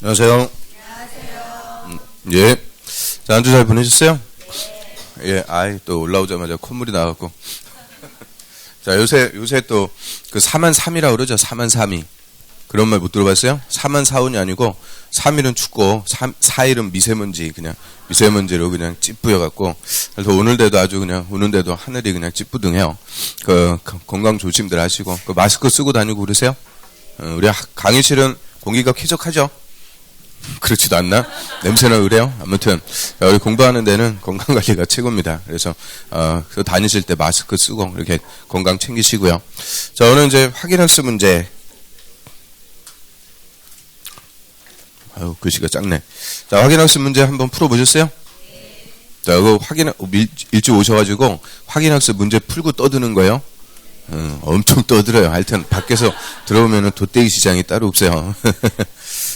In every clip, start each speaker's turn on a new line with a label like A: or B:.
A: 안녕하세요. 예. 자, 한 주 잘 보내셨어요? 예. 또 올라오자마자 콧물이 나갖고. 자, 요새 또 그 4만3이라고 그러죠. 4만3이. 그런 말 못 들어봤어요? 4만 4운이 아니고 3일은 춥고 4일은 미세먼지로 그냥 찌뿌여갖고. 그래서 오늘대도 아주 그냥 오는데도 하늘이 그냥 찌뿌둥해요. 건강 조심들 하시고 마스크 쓰고 다니고 그러세요? 우리 강의실은 공기가 쾌적하죠? 그렇지도 않나? 냄새나 그래요? 아무튼 우리 공부하는 데는 건강관리가 최고입니다. 그래서 다니실 때 마스크 쓰고 이렇게 건강 챙기시고요. 자, 오늘 이제 확인학습 문제. 글씨가 작네. 자, 확인학습 문제 한번 풀어보셨어요? 자, 이거 일찍 오셔가지고 확인학습 문제 풀고 떠드는 거예요. 엄청 떠들어요. 하여튼 밖에서 들어오면은 돗대기 시장이 따로 없어요.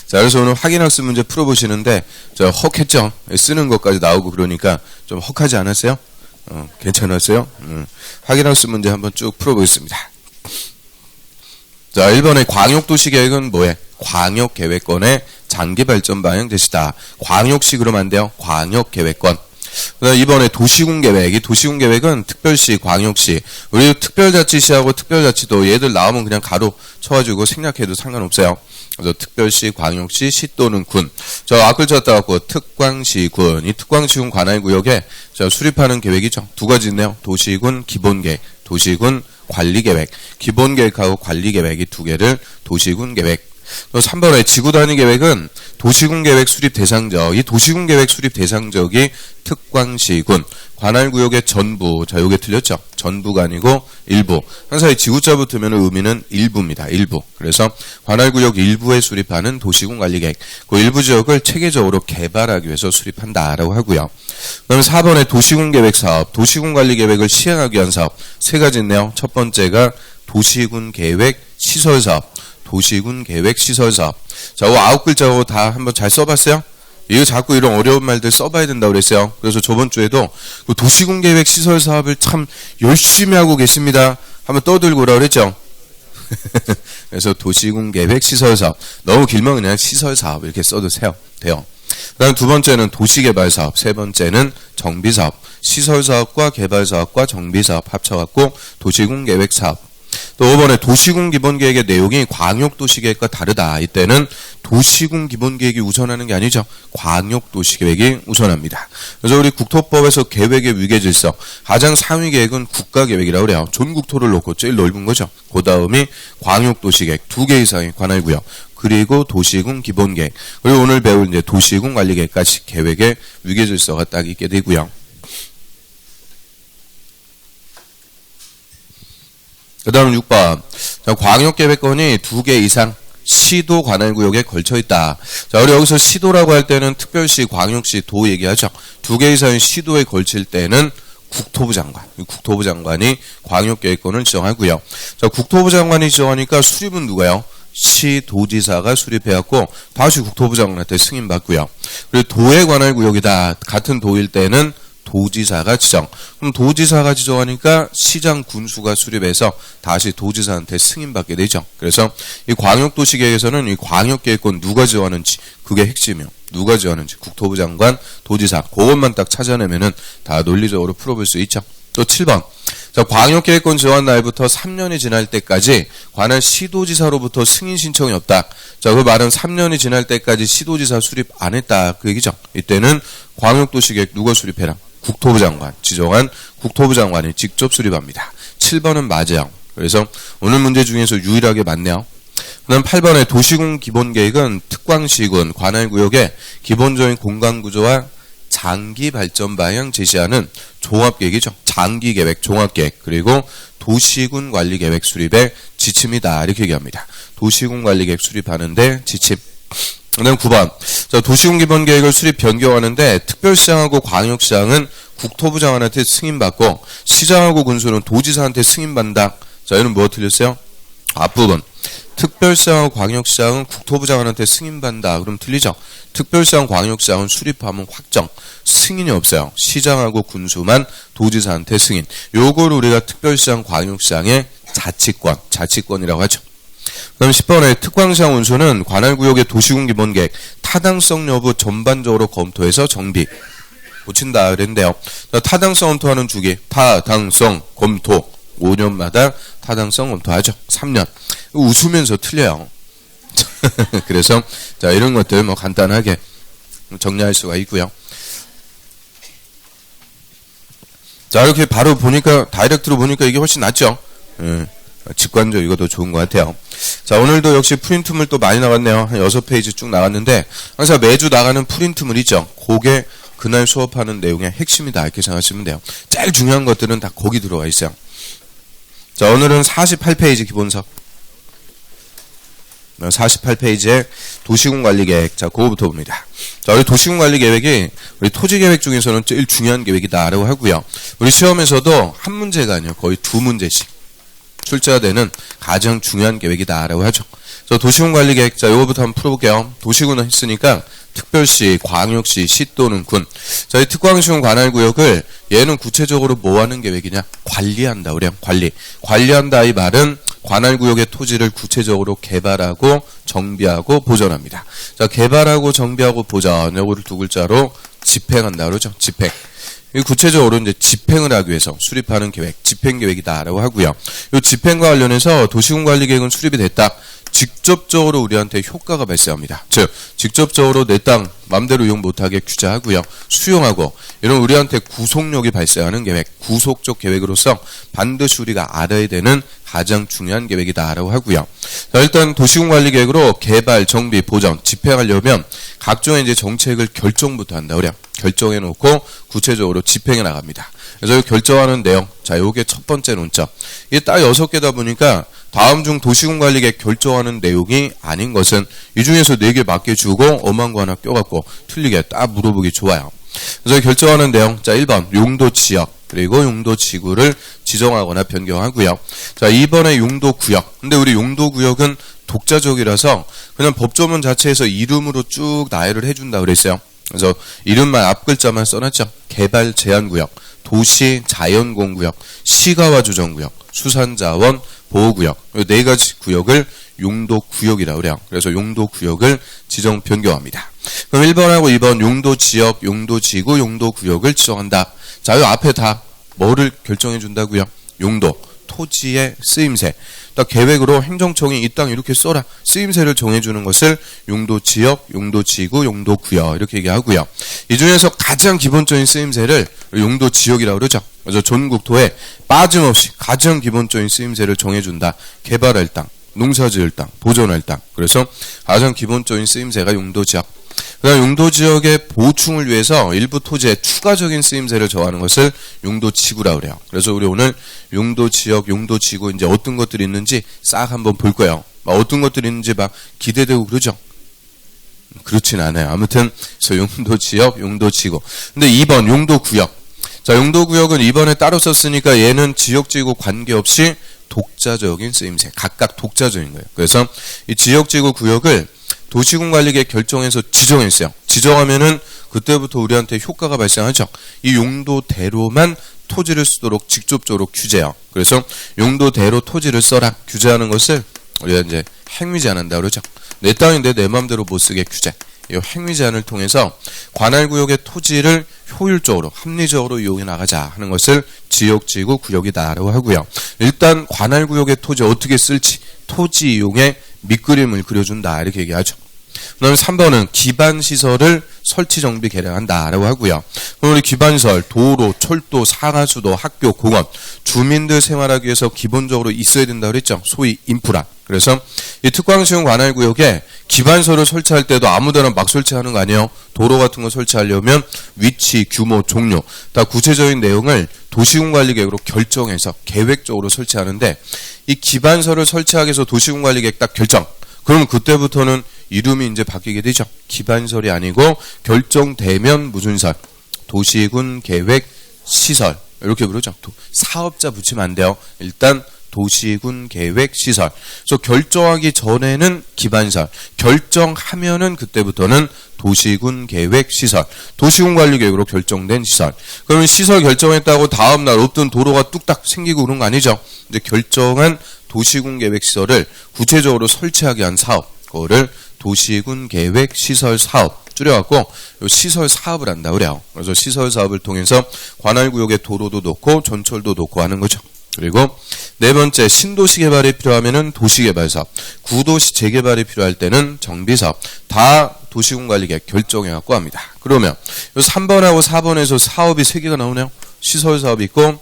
A: 자, 그래서 오늘 확인학습 문제 풀어보시는데 헉했죠? 쓰는 것까지 나오고 그러니까 좀 헉하지 않았어요? 괜찮았어요? 확인학습 문제 한번 쭉 풀어보겠습니다. 자, 1번의 광역도시계획은 뭐해? 광역계획권의 장기발전 방향 제시다. 광역시 그러면 안 돼요? 광역계획권. 그다음 2번에 도시군계획. 이 도시군계획은 특별시, 광역시. 우리 특별자치시하고 특별자치도 얘들 나오면 그냥 가로 쳐가지고 생략해도 상관없어요. 그래서 특별시, 광역시, 시 또는 군. 저 앞글 쳤다 갖고 특광시군. 이 특광시군 관할구역에 수립하는 계획이죠. 두 가지 있네요. 도시군 기본계획, 도시군 관리계획. 기본계획하고 관리계획 이 두 개를 도시군계획. 또 3번에 지구단위 계획은 도시군계획 수립 대상적. 이 도시군계획 수립 대상적이 특광시군. 관할구역의 전부. 자, 요게 틀렸죠? 전부가 아니고 일부. 항상 이 지구자 붙으면 의미는 일부입니다. 일부. 그래서 관할구역 일부에 수립하는 도시군 관리계획. 그 일부 지역을 체계적으로 개발하기 위해서 수립한다라고 하고요. 그다음에 4번에 도시군계획 사업. 도시군 관리계획을 시행하기 위한 사업. 세 가지 있네요. 첫 번째가 도시군계획 시설사업. 도시군계획 시설사업. 자, 9글자고 다 한번 잘 써봤어요? 이거 자꾸 이런 어려운 말들 써봐야 된다고 그랬어요. 그래서 저번 주에도 그 도시군계획 시설사업을 참 열심히 하고 계십니다. 한번 떠들고 오라고 그랬죠? 그래서 도시군계획 시설사업. 너무 길면 그냥 시설사업 이렇게 써도 돼요. 그 다음 두 번째는 도시개발사업. 세 번째는 정비사업. 시설사업과 개발사업과 정비사업 합쳐갖고 도시군계획사업. 또 5번에 도시군 기본계획의 내용이 광역도시계획과 다르다. 이때는 도시군 기본계획이 우선하는 게 아니죠. 광역도시계획이 우선합니다. 그래서 우리 국토법에서 계획의 위계질서 가장 상위 계획은 국가계획이라고 그래요. 전국토를 놓고 제일 넓은 거죠. 그 다음이 광역도시계획 2개 이상의 관할구역. 그리고 도시군 기본계획. 그리고 오늘 배울 이제 도시군 관리계획까지 계획의 위계질서가 딱 있게 되고요. 그 다음 6번. 자, 광역계획권이 2개 이상 시도 관할구역에 걸쳐 있다. 자, 우리 여기서 시도라고 할 때는 특별시, 광역시, 도 얘기하죠. 2개 이상의 시도에 걸칠 때는 국토부 장관이 광역계획권을 지정하고요. 자, 국토부 장관이 지정하니까 수립은 누가요? 시도지사가 수립해갖고 다시 국토부 장관한테 승인받고요. 그리고 도의 관할구역이다. 같은 도일 때는 도지사가 지정. 그럼 도지사가 지정하니까 시장 군수가 수립해서 다시 도지사한테 승인받게 되죠. 그래서 이 광역도시계획에서는 이 광역계획권 누가 지정하는지 그게 핵심이요. 누가 지정하는지 국토부 장관, 도지사. 그것만 딱 찾아내면은 다 논리적으로 풀어볼 수 있죠. 또 7번. 자, 광역계획권 지정한 날부터 3년이 지날 때까지 관할 시도지사로부터 승인 신청이 없다. 자, 그 말은 3년이 지날 때까지 시도지사 수립 안 했다. 그 얘기죠. 이때는 광역도시계획 누가 수립해라? 국토부 장관, 지정한 국토부 장관이 직접 수립합니다. 7번은 맞아요. 그래서 오늘 문제 중에서 유일하게 맞네요. 그 다음 8번의 도시군 기본계획은 특광시군 관할구역의 기본적인 공간구조와 장기 발전 방향 제시하는 종합계획이죠. 장기계획, 종합계획, 그리고 도시군 관리계획 수립의 지침이다. 이렇게 얘기합니다. 도시군 관리계획 수립하는데 지침. 그 다음 9번. 자, 도시군 기본계획을 수립 변경하는데 특별시장하고 광역시장은 국토부 장관한테 승인받고 시장하고 군수는 도지사한테 승인받는다. 자, 이는 뭐 틀렸어요? 앞부분. 특별시장하고 광역시장은 국토부 장관한테 승인받는다. 그럼 틀리죠? 특별시장, 광역시장은 수립하면 확정. 승인이 없어요. 시장하고 군수만 도지사한테 승인. 요걸 우리가 특별시장, 광역시장의 자치권이라고 하죠. 그다음 10번에 특광시장 운수는 관할구역의 도시군 기본계획 타당성 여부 전반적으로 검토해서 정비 고친다 그랬는데요. 타당성 검토하는 주기 타당성 검토 5년마다 타당성 검토하죠. 3년. 웃으면서 틀려요. 그래서 자 이런 것들 뭐 간단하게 정리할 수가 있고요. 자 이렇게 바로 보니까 다이렉트로 보니까 이게 훨씬 낫죠. 직관적 이거 더 좋은 것 같아요. 자 오늘도 역시 프린트물 또 많이 나갔네요. 한 6페이지 쭉 나갔는데 항상 매주 나가는 프린트물 있죠. 그게 그날 수업하는 내용의 핵심이다 이렇게 생각하시면 돼요. 제일 중요한 것들은 다 거기 들어가 있어요. 자 오늘은 48페이지 기본서 48페이지에 도시군관리계획 자 그거부터 봅니다. 자 우리 도시군관리계획이 우리 토지계획 중에서는 제일 중요한 계획이다라고 하고요. 우리 시험에서도 한 문제가 아니에요. 거의 2문제씩 출제가 되는 가장 중요한 계획이다라고 하죠. 저 도시군관리계획 자 요거부터 한번 풀어볼게요. 도시군은 했으니까 특별시, 광역시, 시 또는 군. 저희 특광시군 관할구역을 얘는 구체적으로 뭐 하는 계획이냐? 관리한다. 그래요. 관리한다 이 말은 관할구역의 토지를 구체적으로 개발하고 정비하고 보존합니다. 자, 개발하고 정비하고 보존 요거를 두 글자로 집행한다 그러죠. 집행. 구체적으로 이제 집행을 하기 위해서 수립하는 계획, 집행계획이다라고 하고요. 이 집행과 관련해서 도시군관리계획은 수립이 됐다. 직접적으로 우리한테 효과가 발생합니다. 즉 직접적으로 내 땅 맘대로 이용 못하게 규제하고요. 수용하고 이런 우리한테 구속력이 발생하는 계획, 구속적 계획으로서 반드시 우리가 알아야 되는 가장 중요한 계획이다라고 하고요. 자, 일단 도시군관리계획으로 개발, 정비, 보전, 집행하려면 각종의 이제 정책을 결정부터 한다 그래요. 결정해 놓고 구체적으로 집행해 나갑니다. 그래서 결정하는 내용, 자, 요게 첫 번째 논점. 이게 딱 6개다 보니까 다음 중 도시군관리계획 결정하는 내용이 아닌 것은 이 중에서 4개 맡겨주고 엄한 거 하나 껴갖고 틀리게 딱 물어보기 좋아요. 그래서 결정하는 내용, 자, 1번 용도지역 그리고 용도지구를 지정하거나 변경하고요. 자, 2번에 용도구역. 근데 우리 용도구역은 독자적이라서 그냥 법조문 자체에서 이름으로 쭉 나열을 해준다 그랬어요. 그래서 이름만 앞글자만 써놨죠. 개발 제한구역, 도시 자연공구역, 시가와 조정구역, 수산자원 보호구역 이 4가지 구역을 용도구역이라고 그래요. 그래서 용도구역을 지정 변경합니다. 그럼 1번하고 2번 용도지역, 용도지구, 용도구역을 지정한다. 자, 이 앞에 다 뭐를 결정해 준다고요? 용도, 토지의 쓰임새. 딱 계획으로 행정청이 이 땅 이렇게 써라. 쓰임새를 정해주는 것을 용도지역, 용도지구, 용도구역 이렇게 얘기하고요. 이 중에서 가장 기본적인 쓰임새를 용도지역이라고 그러죠. 그래서 전국토에 빠짐없이 가장 기본적인 쓰임새를 정해준다. 개발할 땅, 농사지을 땅, 보존할 땅. 그래서 가장 기본적인 쓰임새가 용도지역. 그다음 용도지역의 보충을 위해서 일부 토지에 추가적인 쓰임새를 정하는 것을 용도지구라고 그래요. 그래서 우리 오늘 용도지역, 용도지구 이제 어떤 것들이 있는지 싹 한번 볼 거예요. 어떤 것들이 있는지 막 기대되고 그러죠. 그렇진 않아요. 아무튼 그래서 용도지역, 용도지구. 근데 2번 용도구역. 자, 용도구역은 2번에 따로 썼으니까 얘는 지역지구 관계없이 독자적인 쓰임새. 각각 독자적인 거예요. 그래서 이 지역지구 구역을 도시군관리계획 결정해서 지정했어요. 지정하면은 그때부터 우리한테 효과가 발생하죠. 이 용도대로만 토지를 쓰도록 직접적으로 규제해요. 그래서 용도대로 토지를 써라 규제하는 것을 우리가 이제 행위제한한다 그러죠. 내 땅인데 내 마음대로 못 쓰게 규제. 이 행위제한을 통해서 관할구역의 토지를 효율적으로 합리적으로 이용해 나가자 하는 것을 지역지구 구역이다라고 하고요. 일단 관할구역의 토지 어떻게 쓸지 토지 이용에 밑그림을 그려준다 이렇게 얘기하죠. 그 다음에 3번은 기반시설을 설치 정비 개량한다라고 하고요. 그럼 우리 기반시설, 도로, 철도, 상하수도, 학교, 공원, 주민들 생활하기 위해서 기본적으로 있어야 된다고 그랬죠. 소위 인프라. 그래서 이 특광시군 관할구역에 기반시설을 설치할 때도 아무데나 막 설치하는 거 아니에요. 도로 같은 거 설치하려면 위치, 규모, 종류 다 구체적인 내용을 도시군관리계획으로 결정해서 계획적으로 설치하는데 이 기반시설을 설치하기 위해서 도시군관리계획 딱 결정. 그러면 그때부터는 이름이 이제 바뀌게 되죠. 기반시설이 아니고 결정되면 무슨 시설? 도시군 계획 시설. 이렇게 부르죠. 사업자 붙이면 안 돼요. 일단 도시군 계획 시설. 그래서 결정하기 전에는 기반시설. 결정하면은 그때부터는 도시군 계획 시설. 도시군 관리 계획으로 결정된 시설. 그러면 시설 결정했다고 다음 날 없던 도로가 뚝딱 생기고 그런 거 아니죠. 이제 결정한 도시군 계획 시설을 구체적으로 설치하게 한 사업, 그거를 도시군 계획 시설 사업 줄여갖고 요 시설 사업을 한다 그래요. 그래서 시설 사업을 통해서 관할구역에 도로도 놓고 전철도 놓고 하는 거죠. 그리고 네 번째, 신도시 개발이 필요하면은 도시개발 사업, 구도시 재개발이 필요할 때는 정비사업, 다 도시군 관리계획 결정해갖고 합니다. 그러면 요 3번하고 4번에서 사업이 3개가 나오네요. 시설 사업이 있고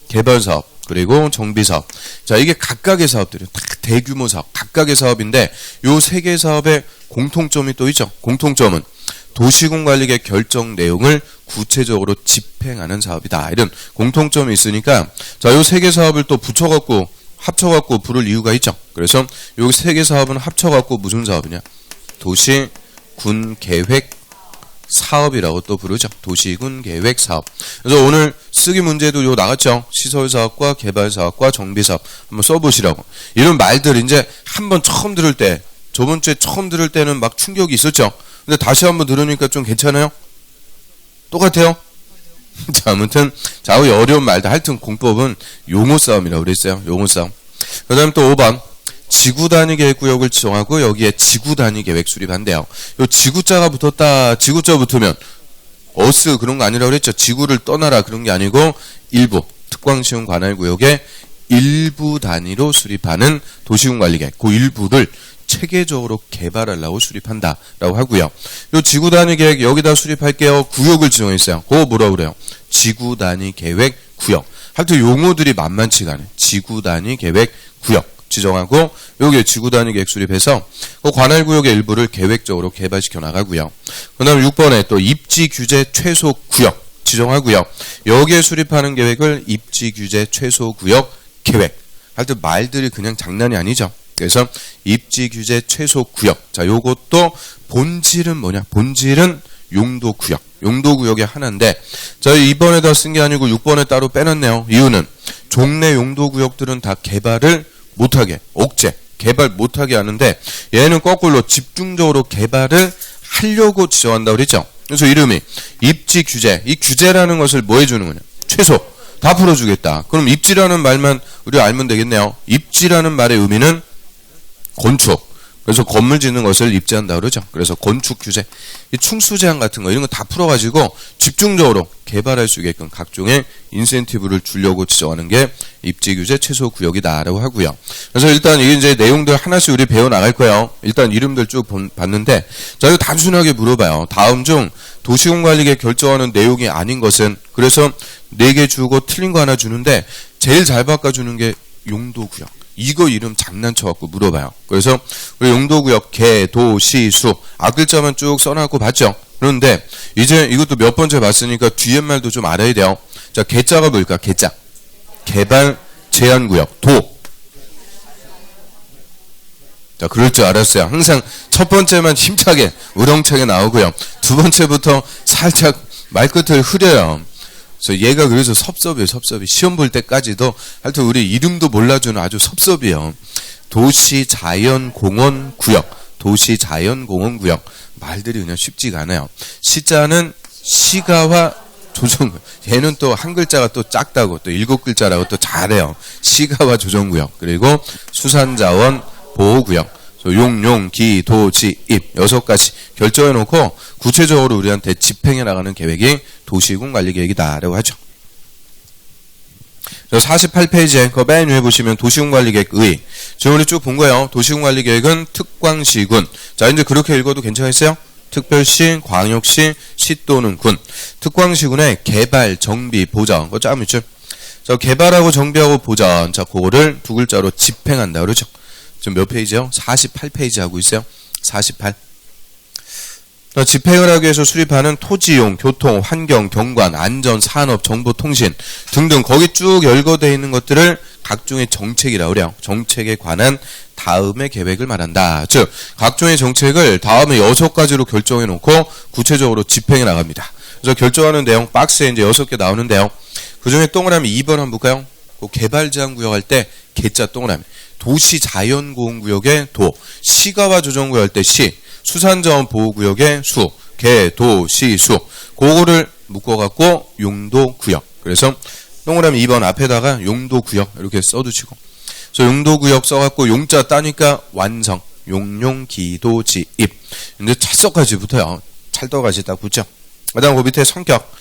A: 개발 사업, 그리고 정비 사업. 자, 이게 각각의 사업들이에요. 다 대규모 사업, 각각의 사업인데 요 3개 사업의 공통점이 또 있죠. 공통점은 도시군 관리계획 결정 내용을 구체적으로 집행하는 사업이다. 이런 공통점이 있으니까 자, 요 3개 사업을 또 붙여갖고 합쳐갖고 부를 이유가 있죠. 그래서 요 3개 사업은 합쳐갖고 무슨 사업이냐? 도시군 계획 사업이라고 또 부르죠. 도시군 계획 사업. 그래서 오늘 쓰기 문제도 요 나갔죠. 시설 사업과 개발 사업과 정비 사업 한번 써보시라고. 이런 말들 이제 한번 처음 들을 때, 저번 주에 처음 들을 때는 막 충격이 있었죠. 근데 다시 한번 들으니까 좀 괜찮아요? 똑같아요? 자, 아무튼 자, 어려운 말도 하여튼 공법은 용어 싸움이라고 그랬어요. 용어 싸움. 그 다음 또 5번. 지구 단위 계획 구역을 지정하고 여기에 지구 단위 계획 수립한대요. 요 지구자가 붙었다. 지구자 붙으면 어스 그런 거 아니라고 그랬죠. 지구를 떠나라 그런 게 아니고 일부 특광시군 관할구역에 일부 단위로 수립하는 도시군 관리계획. 그 일부를 체계적으로 개발하려고 수립한다라고 하고요. 요 지구 단위 계획 여기다 수립할게요. 구역을 지정했어요. 그거 뭐라고 그래요? 지구 단위 계획 구역. 하여튼 용어들이 만만치가 않아요. 지구 단위 계획 구역 지정하고 여기에 지구 단위 계획 수립해서 그 관할구역의 일부를 계획적으로 개발시켜 나가고요. 그 다음 6번에 또 입지 규제 최소 구역 지정하고요. 여기에 수립하는 계획을 입지 규제 최소 구역 계획. 하여튼 말들이 그냥 장난이 아니죠. 그래서 입지 규제 최소 구역. 자, 요것도 본질은 뭐냐? 본질은 용도 구역. 용도 구역의 하나인데, 자, 2번에다 쓴 게 아니고 6번에 따로 빼놨네요. 이유는 종래 용도 구역들은 다 개발을 못하게, 억제, 개발 못하게 하는데, 얘는 거꾸로 집중적으로 개발을 하려고 지정한다고 그랬죠. 그래서 이름이 입지 규제. 이 규제라는 것을 뭐 해주는 거냐? 최소. 다 풀어주겠다. 그럼 입지라는 말만 우리가 알면 되겠네요. 입지라는 말의 의미는 건축. 그래서 건물 짓는 것을 입지한다 그러죠. 그래서 건축 규제, 이 충수 제한 같은 거 이런 거 다 풀어가지고 집중적으로 개발할 수 있게끔 각종의 인센티브를 주려고 지정하는 게 입지 규제 최소 구역이다라고 하고요. 그래서 일단 이게 이제 내용들 하나씩 우리 배워 나갈 거예요. 일단 이름들 쭉 봤는데, 자, 이거 단순하게 물어봐요. 다음 중 도시군 관리계획 결정하는 내용이 아닌 것은, 그래서 4개 주고 틀린 거 하나 주는데 제일 잘 바꿔주는 게 용도 구역. 이거 이름 장난쳐갖고 물어봐요. 그래서 우리 용도구역 개, 도, 시, 수 앞글자만 쭉 써놨고 봤죠? 그런데 이제 이것도 몇 번째 봤으니까 뒤에 말도 좀 알아야 돼요. 자, 개자가 뭘까? 개자. 개발 제한구역. 도. 자, 그럴 줄 알았어요. 항상 첫 번째만 힘차게 우렁차게 나오고요. 두 번째부터 살짝 말끝을 흐려요. 그래서 얘가 그래서 섭섭이에요. 섭섭이. 시험 볼 때까지도 하여튼 우리 이름도 몰라주는 아주 섭섭이에요. 도시자연공원구역. 도시자연공원구역. 말들이 그냥 쉽지가 않아요. 시자는 시가와 조정구역. 얘는 또 한 글자가 또 작다고 또 7글자라고 또 잘해요. 시가와 조정구역. 그리고 수산자원 보호구역. 용, 기, 도, 지, 입 6가지 결정해놓고 구체적으로 우리한테 집행해 나가는 계획이 도시군 관리계획이다라고 하죠. 48페이지에 그 맨 위에 보시면 도시군 관리계획 의. 지금 우리 쭉 본 거예요. 도시군 관리계획은 특광시군. 자, 이제 그렇게 읽어도 괜찮겠어요? 특별시, 광역시, 시 또는 군. 특광시군의 개발, 정비, 보전. 그거 쫙 있죠? 자, 개발하고 정비하고 보전. 자, 그거를 2글자로 집행한다 그러죠. 지금 몇 페이지요? 48페이지 하고 있어요. 48. 집행을 하기 위해서 수립하는 토지용, 교통, 환경, 경관, 안전, 산업, 정보, 통신 등등 거기 쭉 열거되어 있는 것들을 각종의 정책이라고 그래요. 정책에 관한 다음의 계획을 말한다. 즉 각종의 정책을 다음에 6가지로 결정해 놓고 구체적으로 집행해 나갑니다. 그래서 결정하는 내용 박스에 이제 6개 나오는데요. 그 중에 동그라미 2번 한번 볼까요? 그 개발제한구역 할 때 개자 동그라미. 도시자연공원구역의 도, 시가와 조정구역 할 때 시, 수산자원 보호구역의 수, 개, 도, 시, 수. 그거를 묶어갖고 용도구역. 그래서 동그라미 2번 앞에다가 용도구역 이렇게 써두시고. 그래서 용도구역 써갖고 용자 따니까 완성. 용용기도지입. 근데 찰떡까지 붙어요. 찰떡까지 딱 붙죠. 그 다음 그 밑에 성격.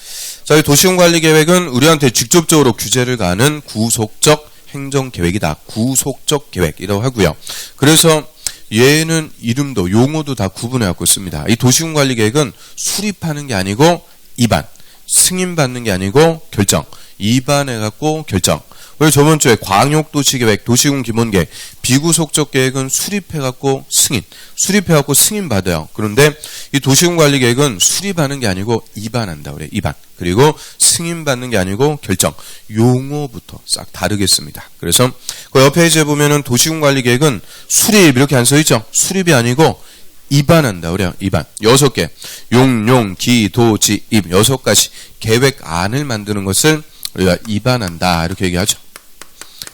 A: 자, 이 도시군관리계획은 우리한테 직접적으로 규제를 가하는 구속적 행정계획이다. 구속적 계획이라고 하고요. 그래서 얘는 이름도 용어도 다 구분해갖고 씁니다. 이 도시군관리계획은 수립하는 게 아니고 입안, 승인받는 게 아니고 결정, 입안해갖고 결정. 그리고 저번 주에 광역도시계획, 도시군기본계획, 비구속적 계획은 수립해갖고 승인, 수립해갖고 승인받아요. 그런데 이 도시군관리계획은 수립하는 게 아니고 입안한다 그래. 입안. 그리고 승인받는 게 아니고 결정. 용어부터 싹 다르겠습니다. 그래서 그 옆 페이지에 보면은 도시군관리계획은 수립 이렇게 안 써있죠. 수립이 아니고 입안한다 그래요. 입안. 6개. 용, 기, 도, 지, 입. 6가지 계획안을 만드는 것을 우리가 입안한다 이렇게 얘기하죠.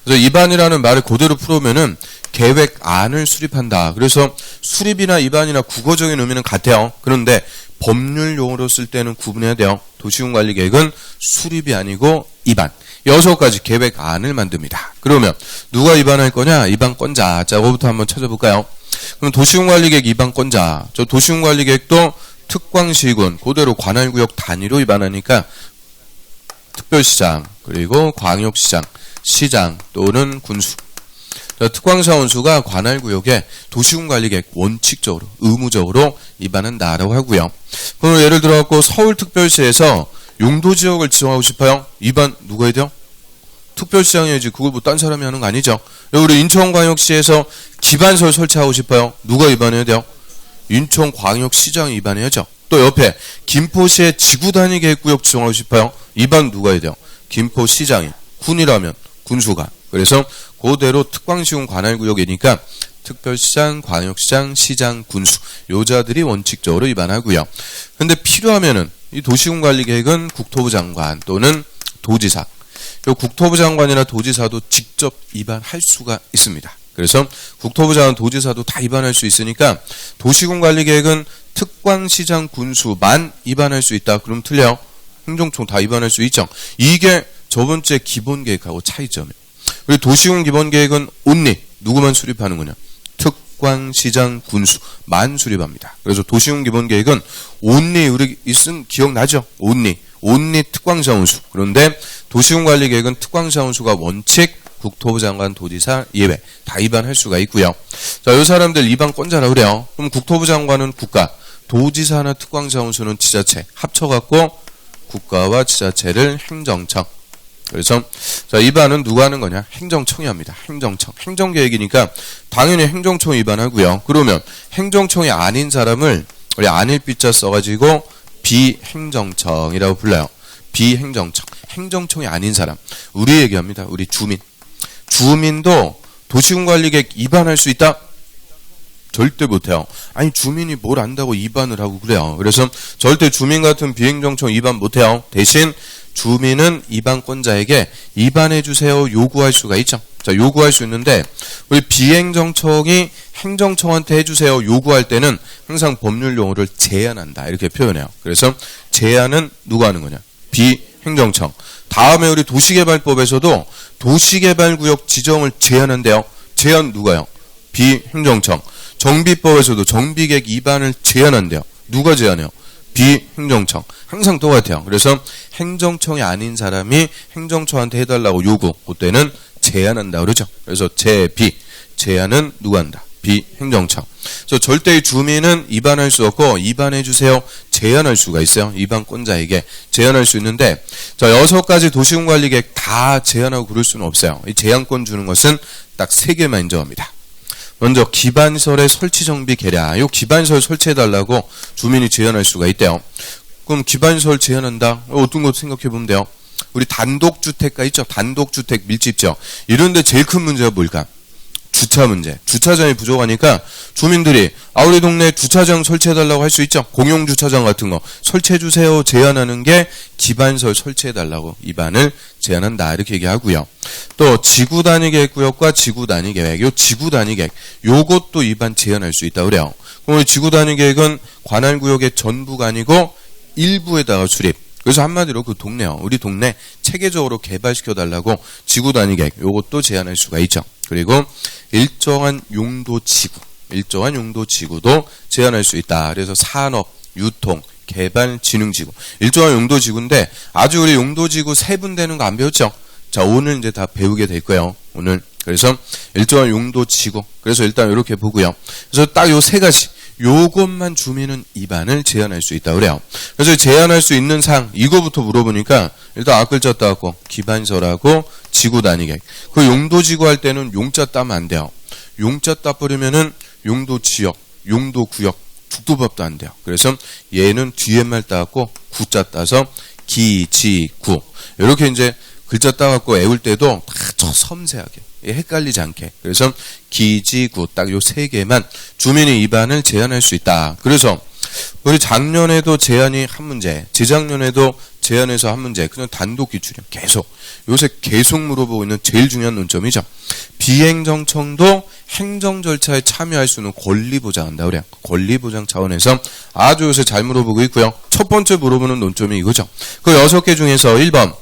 A: 그래서 입안이라는 말을 그대로 풀어오면은 계획안을 수립한다. 그래서 수립이나 입안이나 국어적인 의미는 같아요. 그런데 법률 용어로 쓸 때는 구분해야 돼요. 도시군관리계획은 수립이 아니고 입안. 6가지 계획안을 만듭니다. 그러면 누가 입안할 거냐? 입안권자. 자, 그거부터 한번 찾아볼까요? 그럼 도시군관리계획 입안권자. 저 도시군관리계획도 특광시군, 그대로 관할구역 단위로 입안하니까 특별시장, 그리고 광역시장, 시장 또는 군수. 특광사원수가 관할구역에 도시군관리계획 원칙적으로, 의무적으로 입안한다라고 하고요. 그럼 예를 들어갖고 서울특별시에서 용도지역을 지정하고 싶어요. 입안 누가 해야 돼요? 특별시장이야지. 그걸 뭐 딴 사람이 하는 거 아니죠. 우리 인천광역시에서 기반설 설치하고 싶어요. 누가 입안해야 돼요? 인천광역시장이 입안해야죠. 또 옆에 김포시의 지구단위계획구역 지정하고 싶어요. 입안 누가 해야 돼요? 김포시장이. 군이라면 군수가. 그래서 그대로 특광시군 관할구역이니까 특별시장, 광역시장, 시장, 군수 요자들이 원칙적으로 입안하고요. 근데 필요하면은 이 도시군관리계획은 국토부 장관 또는 도지사. 요 국토부 장관이나 도지사도 직접 입안할 수가 있습니다. 그래서 국토부 장관, 도지사도 다 입안할 수 있으니까 도시군관리계획은 특광시장, 군수만 입안할 수 있다. 그럼 틀려요. 행정총 다 입안할 수 있죠. 이게 저번주에 기본계획하고 차이점이에요. 우리 도시군 기본계획은 only 누구만 수립하는 거냐? 특광시장, 군수만 수립합니다. 그래서 도시군 기본계획은 only 우리 있은 기억나죠? only 특광사원수. 그런데 도시군관리계획은 특광사원수가 원칙, 국토부 장관, 도지사 예외 다 입안할 수가 있고요. 자, 이 사람들 입안권자라 그래요. 그럼 국토부 장관은 국가, 도지사나 특광사원수는 지자체 합쳐갖고 국가와 지자체를 행정청. 그래서 자, 입안은 누가 하는 거냐? 행정청이 합니다. 행정청. 행정계획이니까 당연히 행정청이 입안하고요. 그러면 행정청이 아닌 사람을 우리 안일비자 써가지고 비행정청이라고 불러요. 비행정청. 행정청이 아닌 사람. 우리 얘기합니다. 우리 주민. 주민도 도시군관리계획 입안할 수 있다? 절대 못해요. 아니 주민이 뭘 안다고 입안을 하고 그래요. 그래서 절대 주민 같은 비행정청 입안 못해요. 대신 주민은 입안권자에게 입안해주세요 요구할 수가 있죠. 자, 요구할 수 있는데 우리 비행정청이 행정청한테 해주세요 요구할 때는 항상 법률 용어를 제한한다 이렇게 표현해요. 그래서 제한은 누가 하는 거냐? 비행정청. 다음에 우리 도시개발법에서도 도시개발구역 지정을 제한한대요. 제한 누가요? 비행정청. 정비법에서도 정비계획 입안을 제한한대요. 누가 제한해요? 비행정청. 항상 똑같아요. 그래서 행정청이 아닌 사람이 행정청한테 해달라고 요구, 그때는 제한한다 그러죠. 그래서 제한은 누가 한다? 비행정청. 그래서 절대의 주민은 입안할 수 없고 입안해주세요 제한할 수가 있어요. 입안권자에게 제한할 수 있는데 자 6가지 도시군관리계획 다 제한하고 그럴 수는 없어요. 이 제한권 주는 것은 딱 3개만 인정합니다. 먼저 기반설의 설치 정비 계략. 요 기반설 설치해달라고 주민이 제한할 수가 있대요. 그럼 기반설 제한한다. 어떤 거 생각해 보면 돼요. 우리 단독주택가 있죠. 단독주택 밀집지역. 이런데 제일 큰 문제가 뭘까? 주차 문제. 주차장이 부족하니까 주민들이 우리 동네에 주차장 설치해달라고 할 수 있죠. 공용주차장 같은 거 설치해주세요 제한하는 게 기반설 설치해달라고 입안을 제한한다 이렇게 얘기하고요. 또 지구단위계획구역과 지구단위계획. 요 지구단위계획 요것도 입안 제한할 수 있다 그래요. 그럼 우리 지구단위계획은 관할구역의 전부가 아니고 일부에다가 수립. 그래서 한마디로 그 동네요. 우리 동네 체계적으로 개발시켜달라고 지구 단위 계획 요것도 제안할 수가 있죠. 그리고 일정한 용도 지구도 제안할 수 있다. 그래서 산업, 유통, 개발, 진흥지구. 일정한 용도지구인데 아주 우리 용도지구 세분되는 거 안 배웠죠? 자, 오늘 이제 다 배우게 될 거예요. 오늘. 그래서 일정한 용도지구. 그래서 일단 이렇게 보고요. 그래서 딱 요 세 가지. 요것만 주민은 입안을 제한할 수 있다 그래요. 그래서 제한할 수 있는 사항 이거부터 물어보니까 일단 앞글자 따갖고 기반설하고 지구 단위계획. 그 용도지구 할 때는 용자 따면 안 돼요. 용자 따버리면은 용도지역, 용도구역, 국도법도 안 돼요. 그래서 얘는 뒤에 말 따갖고 구자 따서 기지구. 이렇게 이제 글자 따갖고 외울 때도 다 섬세하게 헷갈리지 않게. 그래서 기지구 딱 요 세 개만 주민의 입안을 제한할 수 있다. 그래서 우리 작년에도 제한이 한 문제, 재작년에도 제한해서 한 문제. 그냥 단독 기출이요. 계속. 요새 계속 물어보고 있는 제일 중요한 논점이죠. 비행정청도 행정 절차에 참여할 수 있는 권리 보장한다 그래요. 권리 보장 차원에서 아주 요새 잘 물어보고 있고요. 첫 번째 물어보는 논점이 이거죠. 그 6개 중에서 1번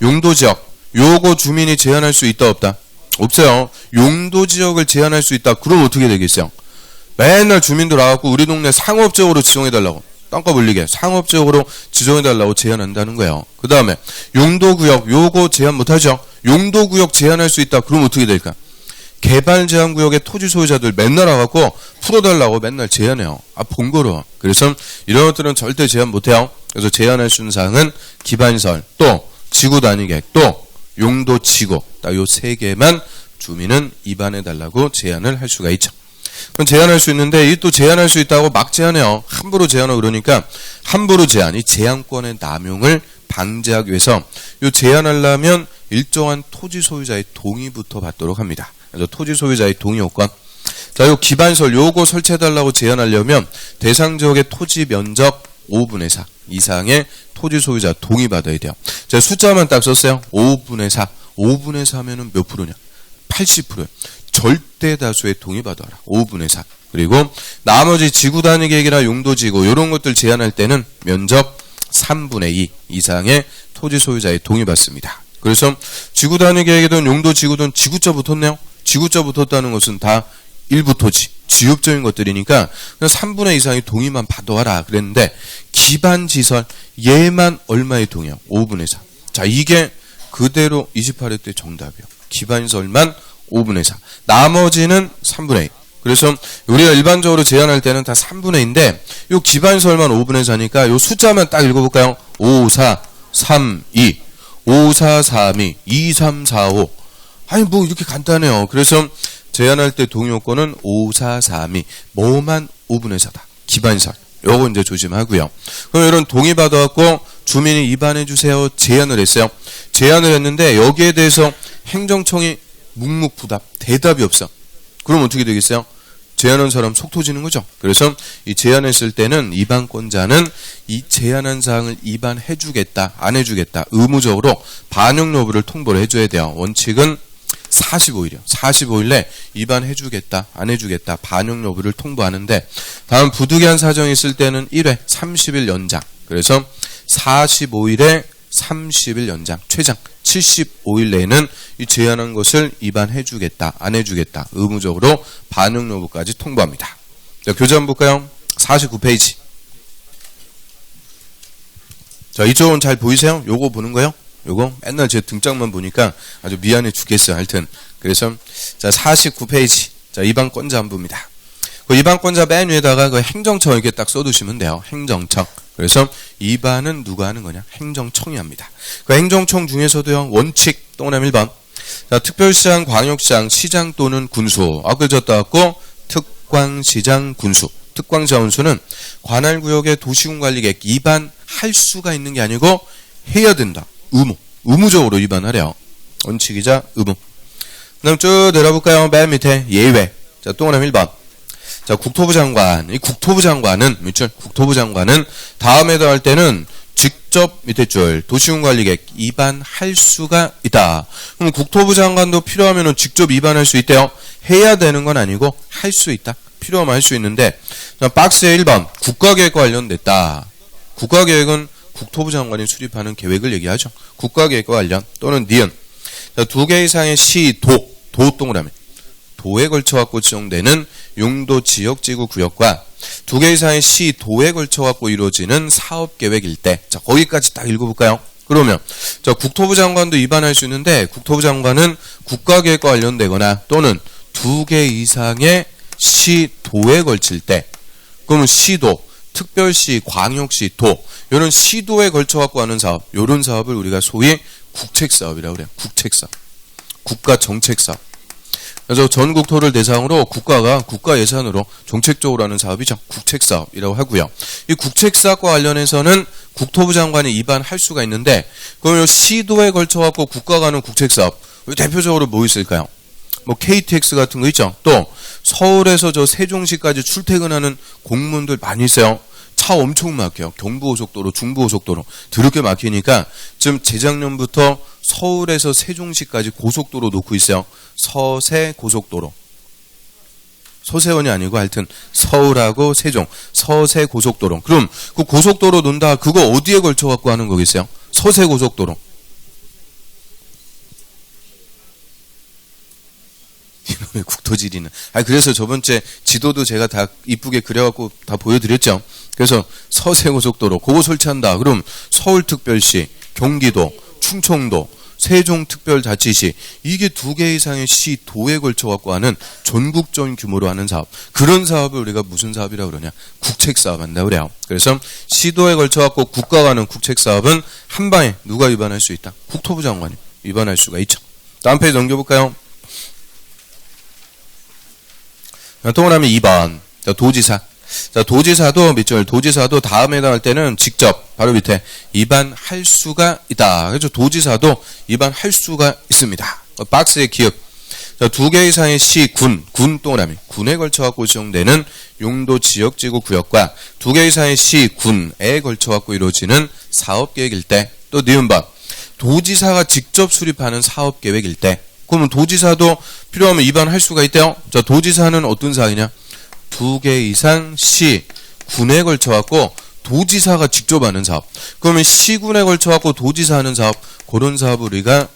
A: 용도지역. 요거 주민이 제한할 수 있다 없다? 없어요. 용도지역을 제한할 수 있다. 그럼 어떻게 되겠어요? 맨날 주민들 와갖고 우리 동네 상업적으로 지정해달라고. 땅값 올리게 상업적으로 지정해달라고 제한한다는 거예요. 그 다음에 용도구역 요거 제한 못하죠. 용도구역 제한할 수 있다. 그럼 어떻게 될까? 개발제한구역의 토지 소유자들 맨날 와갖고 풀어달라고 맨날 제한해요. 아 번거로워. 그래서 이런 것들은 절대 제한 못해요. 그래서 제한할 수 있는 사항은 기반설 또 지구단위계획 또 용도지구 딱 요 세 개만 주민은 입안해달라고 제한을 할 수가 있죠. 그럼 제한할 수 있는데 이 또 제한할 수 있다고 막 제한해요. 함부로 제한하고 그러니까 함부로 제한, 이 제한권의 남용을 방지하기 위해서 요 제한하려면 일정한 토지 소유자의 동의부터 받도록 합니다. 그래서 토지 소유자의 동의 요건. 자, 요 기반설 요거 설치해달라고 제한하려면 대상 지역의 토지 면적 5분의 4 이상의 토지 소유자 동의 받아야 돼요. 제가 숫자만 딱 썼어요. 5분의 4. 5분의 4면은 몇 프로냐? 80%예요. 절대 다수의 동의 받아라. 5분의 4. 그리고 나머지 지구 단위 계획이나 용도지구 이런 것들 제한할 때는 면적 3분의 2 이상의 토지 소유자의 동의 받습니다. 그래서 지구 단위 계획이든 용도지구든 지구자 붙었네요. 지구자 붙었다는 것은 다 일부 토지, 지역적인 것들이니까 3분의 2 이상의 동의만 받아와라 그랬는데 기반지설 얘만 얼마의 동의요? 5분의 4. 자, 이게 그대로 28회 때 정답이요. 기반설만 5분의 4. 나머지는 3분의 2. 그래서 우리가 일반적으로 제한할 때는 다 3분의 2인데 요 기반설만 5분의 4니까 요 숫자만 딱 읽어볼까요? 5, 4, 3, 2. 5, 4, 3, 2. 2, 3, 4, 5. 아니 뭐 이렇게 간단해요. 그래서 제한할 때 동의 요건은 5, 4, 3, 2. 뭐만 5분의 4다. 기반설. 요거 이제 조심하고요. 그럼 이런 동의 받아갖고 주민이 입안해주세요. 제안을 했어요. 제안을 했는데 여기에 대해서 행정청이 묵묵부답, 대답이 없어. 그럼 어떻게 되겠어요? 제안한 사람 속 터지는 거죠. 그래서 이 제안했을 때는 입안권자는 이 제안한 사항을 입안해주겠다, 안 해주겠다, 의무적으로 반영 여부를 통보를 해줘야 돼요. 원칙은 45일이요. 45일 내 입안해주겠다, 안 해주겠다, 반영 여부를 통보하는데 다음 부득이한 사정이 있을 때는 1회 30일 연장. 그래서 45일에 30일 연장, 최장 75일 내에는 이 제안한 것을 입안해주겠다, 안 해주겠다, 의무적으로 반영 여부까지 통보합니다. 자, 교재 한번 볼까요? 49페이지. 자, 이쪽은 잘 보이세요? 요거 보는 거요? 요거 맨날 제 등짝만 보니까 아주 미안해 죽겠어요. 하여튼 그래서 자 49페이지. 자, 입안권자 한부입니다. 그 입안권자 맨 위에다가 그 행정청 이렇게 딱 써두시면 돼요. 행정청. 그래서 입안은 누가 하는 거냐? 행정청이 합니다. 그 행정청 중에서도요, 원칙, 동그라미 1번. 자, 특별시장, 광역시장, 시장 또는 군수. 아까 졌다갖고, 특광시장, 군수. 특광시장, 군수는 관할구역의 도시군관리계획 입안할 수가 있는 게 아니고, 해야 된다. 의무적으로 입안하래요. 원칙이자 의무. 그 다음 쭉 내려볼까요? 맨 밑에 예외. 자, 동그라미 1번. 자, 국토부 장관. 이 국토부 장관은, 밑줄, 국토부 장관은 다음에도 할 때는 직접 밑에 줄 도시군관리계획 입안할 수가 있다. 그럼 국토부 장관도 필요하면 직접 입안할 수 있대요. 해야 되는 건 아니고 할 수 있다. 필요하면 할 수 있는데, 자, 박스에 1번. 국가계획과 관련됐다. 국가계획은 국토부 장관이 수립하는 계획을 얘기하죠. 국가계획과 관련 또는 니은. 자, 2개 이상의 시, 도 동그라미. 도에 걸쳐갖고 지정되는 용도 지역지구 구역과 2개 이상의 시, 도에 걸쳐갖고 이루어지는 사업계획 일대. 자, 거기까지 딱 읽어볼까요? 그러면 자, 국토부 장관도 위반할 수 있는데 국토부 장관은 국가계획과 관련되거나 또는 2개 이상의 시, 도에 걸칠 때 그러면 시도, 특별시, 광역시, 도 이런 시도에 걸쳐갖고 하는 사업 이런 사업을 우리가 소위 국책사업이라고 그래요. 국책사업. 국가정책사업. 그래서 전 국토를 대상으로 국가가 국가 예산으로 정책적으로 하는 사업이죠. 국책사업이라고 하고요. 이 국책사업과 관련해서는 국토부 장관이 위반할 수가 있는데 그럼 시도에 걸쳐갖고 국가가 하는 국책사업 대표적으로 뭐 있을까요? 뭐 KTX 같은 거 있죠. 또 서울에서 저 세종시까지 출퇴근하는 공무원들 많이 있어요. 차 엄청 막혀요. 경부고속도로, 중부고속도로 드럽게 막히니까 지금 재작년부터 서울에서 세종시까지 고속도로 놓고 있어요. 서세고속도로. 서세원이 아니고 하여튼 서울하고 세종, 서세고속도로. 그럼 그 고속도로 논다 그거 어디에 걸쳐 갖고 하는 거겠어요? 서세고속도로. 이놈의 국토지리는. 그래서 저번주에 지도도 제가 다 이쁘게 그려갖고 다 보여드렸죠. 그래서 서세고속도로 그거 설치한다. 그럼 서울특별시, 경기도, 충청도, 세종특별자치시 이게 2개 이상의 시, 도에 걸쳐갖고 하는 전국적인 규모로 하는 사업. 그런 사업을 우리가 무슨 사업이라고 그러냐? 국책사업 한다고 그래요. 그래서 시도에 걸쳐갖고 국가가 하는 국책사업은 한 방에 누가 위반할 수 있다? 국토부 장관이 위반할 수가 있죠. 다음 페이지 넘겨볼까요? 동그라미 2번. 자, 도지사. 자, 도지사도 밑줄, 도지사도 다음에 나올 때는 직접 바로 밑에 위반할 수가 있다. 그래서 도지사도 위반할 수가 있습니다. 박스의 기억. 자, 2개 이상의 시, 군 동그라미. 군에 걸쳐갖고 지정되는 용도 지역지구 구역과 2개 이상의 시, 군에 걸쳐갖고 이루어지는 사업계획일 때, 또 니은번. 도지사가 직접 수립하는 사업계획일 때, 그러면 도지사도 필요하면 위반할 수가 있대요. 자, 도지사는 어떤 사항이냐? 2개 이상 시, 군에 걸쳐갖고 도지사가 직접 하는 사업. 그러면 시군에 걸쳐갖고 도지사 하는 사업, 그런 사업을 우리가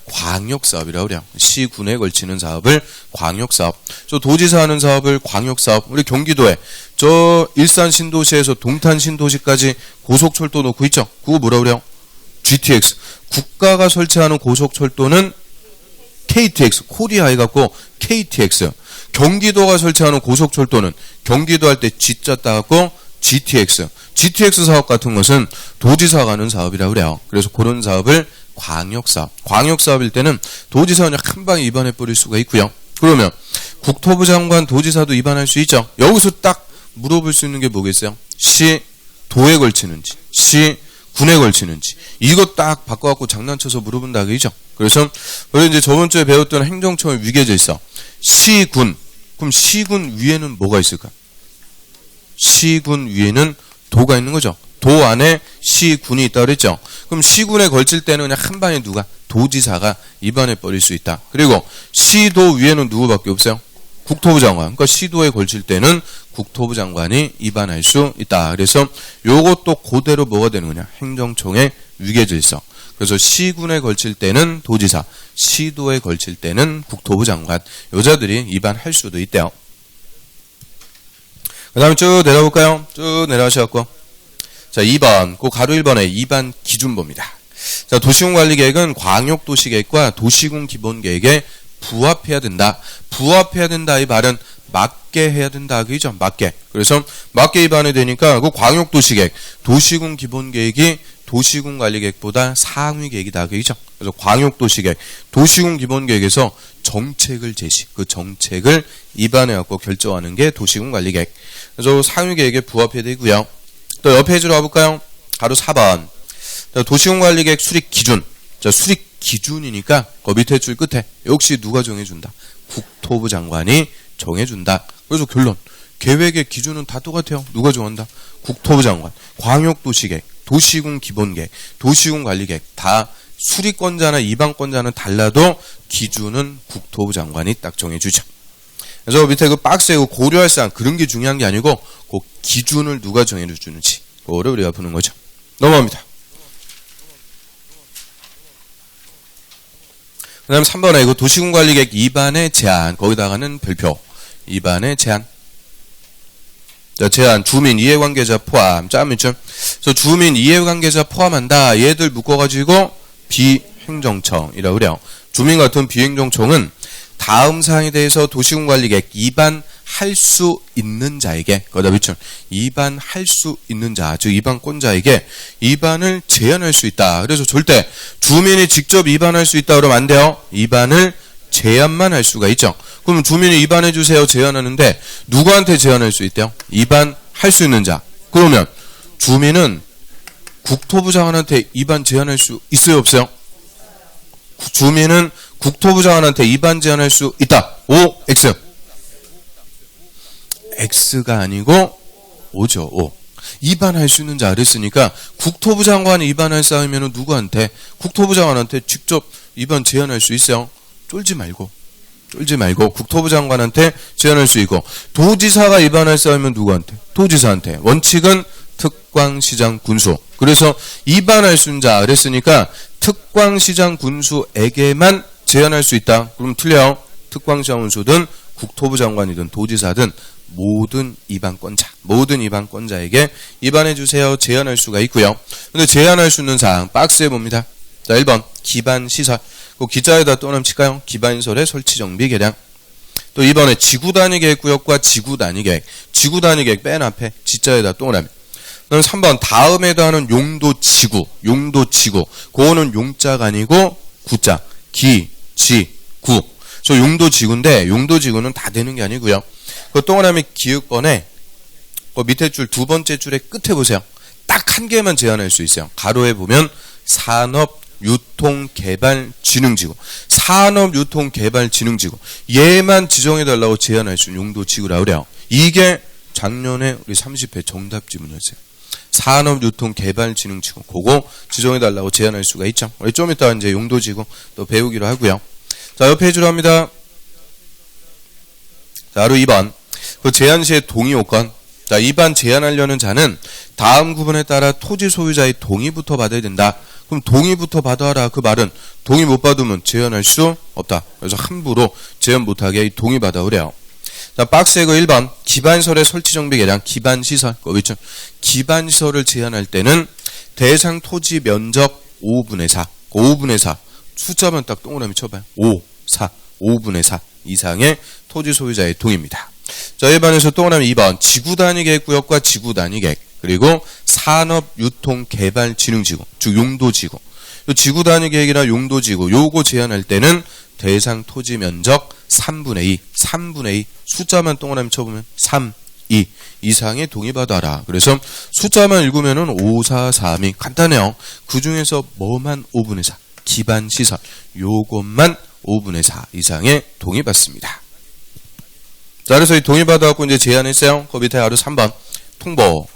A: 광역사업이라고 그래요. 시군에 걸치는 사업을 광역사업. 저 도지사 하는 사업을 광역사업. 우리 경기도에 저 일산 신도시에서 동탄 신도시까지 고속철도 놓고 있죠. 그거 뭐라고 그래요? GTX. 국가가 설치하는 고속철도는 KTX, 코리아 해갖고 KTX. 경기도가 설치하는 고속철도는 경기도 할 때 G자 따갖고 GTX. GTX 사업 같은 것은 도지사가 하는 사업이라고 그래요. 그래서 그런 사업을 광역사업. 광역사업일 때는 도지사가 그냥 한 방에 위반해버릴 수가 있고요. 그러면 국토부 장관 도지사도 위반할 수 있죠. 여기서 딱 물어볼 수 있는 게 뭐겠어요? 시, 도에 걸치는지, 시, 군에 걸치는지. 이거 딱 바꿔갖고 장난쳐서 물어본다 그죠? 그래서 우리 이제 저번 주에 배웠던 행정처의 위계질서. 시군. 그럼 시군 위에는 뭐가 있을까? 시군 위에는 도가 있는 거죠. 도 안에 시군이 있다고 그랬죠. 그럼 시군에 걸칠 때는 그냥 한 방에 누가? 도지사가 위반해 버릴 수 있다. 그리고 시도 위에는 누구밖에 없어요? 국토부 장관. 그러니까 시도에 걸칠 때는 국토부 장관이 위반할 수 있다. 그래서 요것도 그대로 뭐가 되는 거냐? 행정청의 위계질서. 그래서 시군에 걸칠 때는 도지사, 시도에 걸칠 때는 국토부 장관. 여자들이 위반할 수도 있대요. 그 다음에 쭉 내려볼까요? 쭉 내려가셔갖고. 자, 2번. 그 가로 1번에 2번 기준법입니다. 자, 도시군관리계획은 광역도시계획과 도시군기본계획에 부합해야 된다. 부합해야 된다. 이 말은 맞게 해야 된다. 그죠? 맞게. 그래서 맞게 위반이 되니까 그 광역도시계획, 도시군기본계획이 도시군관리계획보다 상위 계획이다. 그죠? 그래서 광역도시계획, 도시군기본계획에서 정책을 제시, 그 정책을 위반해갖고 결정하는 게 도시군관리계획. 그래서 상위 계획에 부합해야 되고요. 또 옆 페이지로 가볼까요? 가로 4번. 도시군관리계획 수립 기준. 자, 수립 기준이니까 그 밑에 줄 끝에 역시 누가 정해준다? 국토부 장관이 정해준다. 그래서 결론. 계획의 기준은 다 똑같아요. 누가 정한다? 국토부 장관. 광역도시계획, 도시군기본계획, 도시군관리계획 다 수립권자나 이방권자는 달라도 기준은 국토부 장관이 딱 정해주죠. 그래서 밑에 그 박스에 그 고려할 사항 그런 게 중요한 게 아니고 그 기준을 누가 정해주는지 그거를 우리가 보는 거죠. 넘어갑니다. 그 다음 3번에 이거 도시군관리계획 위반의 제한, 거기다가는 별표. 위반의 제한. 자, 제한, 주민 이해관계자 포함. 짜면쯤. 그래서 주민 이해관계자 포함한다. 얘들 묶어가지고 비행정청이라고 그래요. 주민 같은 비행정청은 다음 사항에 대해서 도시군관리계획 위반할 수 있는 자에게, 거기다 밑줄, 위반할 수 있는 자, 즉 위반권자에게 위반을 제한할 수 있다. 그래서 절대 주민이 직접 위반할 수 있다 그러면 안 돼요. 위반을 제한만 할 수가 있죠. 그럼 주민이 위반해 주세요 제한하는데 누구한테 제한할 수 있대요? 위반할 수 있는 자. 그러면 주민은 국토부 장관한테 위반 제한할 수 있어요 없어요? 주민은 국토부 장관한테 위반 제한할 수 있다. O, X. X가 아니고 O죠. O. 위반할 수 있는 자 그랬으니까 국토부 장관이 위반할 사람이면 누구한테? 국토부 장관한테 직접 위반 제한할 수 있어요. 쫄지 말고 국토부 장관한테 제한할 수 있고, 도지사가 위반할 사람이면 누구한테? 도지사한테. 원칙은 특광시장 군수. 그래서 위반할 수 있는 자 그랬으니까 특광시장 군수에게만 제한할 수 있다. 그럼 틀려요. 특광시장 군수든 국토부 장관이든 도지사든 모든 위반권자에게 위반해 주세요. 제한할 수가 있고요. 근데 제한할 수 있는 사항 박스에 봅니다. 자, 1번 기반시설. 그 기자에다 또 넘칠까요? 기반시설의 설치 정비 계량. 또 2번에 지구단위계획구역과 지구단위계획. 지구단위계획 맨 앞에 지자에다 동그라미. 그다음 3번 다음에 더하는 용도지구. 그거는 용자가 아니고 구자. 기, 지, 구. 저 용도지구인데 용도지구는 다 되는 게 아니고요. 그 동그라미 기역번에 그 밑에 줄 두 번째 줄의 끝에 보세요. 딱 한 개만 제한할 수 있어요. 가로에 보면 산업유통개발진흥지구. 산업유통개발진흥지구. 얘만 지정해달라고 제한할 수 있는 용도지구라고 그래요. 이게 작년에 우리 30회 정답 지문이었어요. 산업유통개발진흥지구. 그거 지정해달라고 제한할 수가 있죠. 우리 좀 이따 이제 용도지구 또 배우기로 하고요. 자, 옆 페이지로 합니다. 자, 바로 2번. 그 제한 시의 동의 요건. 자, 위반 제한하려는 자는 다음 구분에 따라 토지 소유자의 동의부터 받아야 된다. 그럼 동의부터 받아라. 그 말은 동의 못 받으면 제한할 수 없다. 그래서 함부로 제한 못하게 동의 받아 그래요. 자, 박스에 그 1번 기반시설의 설치 정비 계량. 기반시설. 그렇죠. 기반시설을 제한할 때는 대상 토지 면적 5분의 4. 5분의 4. 숫자만 딱 동그라미 쳐봐요. 5, 4, 5분의 4 이상의 토지 소유자의 동의입니다. 자, 1번에서 동그라미 2번 지구단위계획구역과 지구단위계획 그리고 산업유통개발진흥지구 즉 용도지구. 지구단위계획이나 용도지구 요거 제한할 때는 대상 토지 면적 3분의 2 숫자만 동그라미 쳐보면 3, 2 이상의 동의받아라. 그래서 숫자만 읽으면은 5, 4, 3이 간단해요. 그 중에서 뭐만 5분의 4 기반시설 요것만 5분의 4 이상의 동의받습니다. 자, 그래서 이 동의받아갖고 이제 제안했어요. 그 밑에 바로 3번 통보.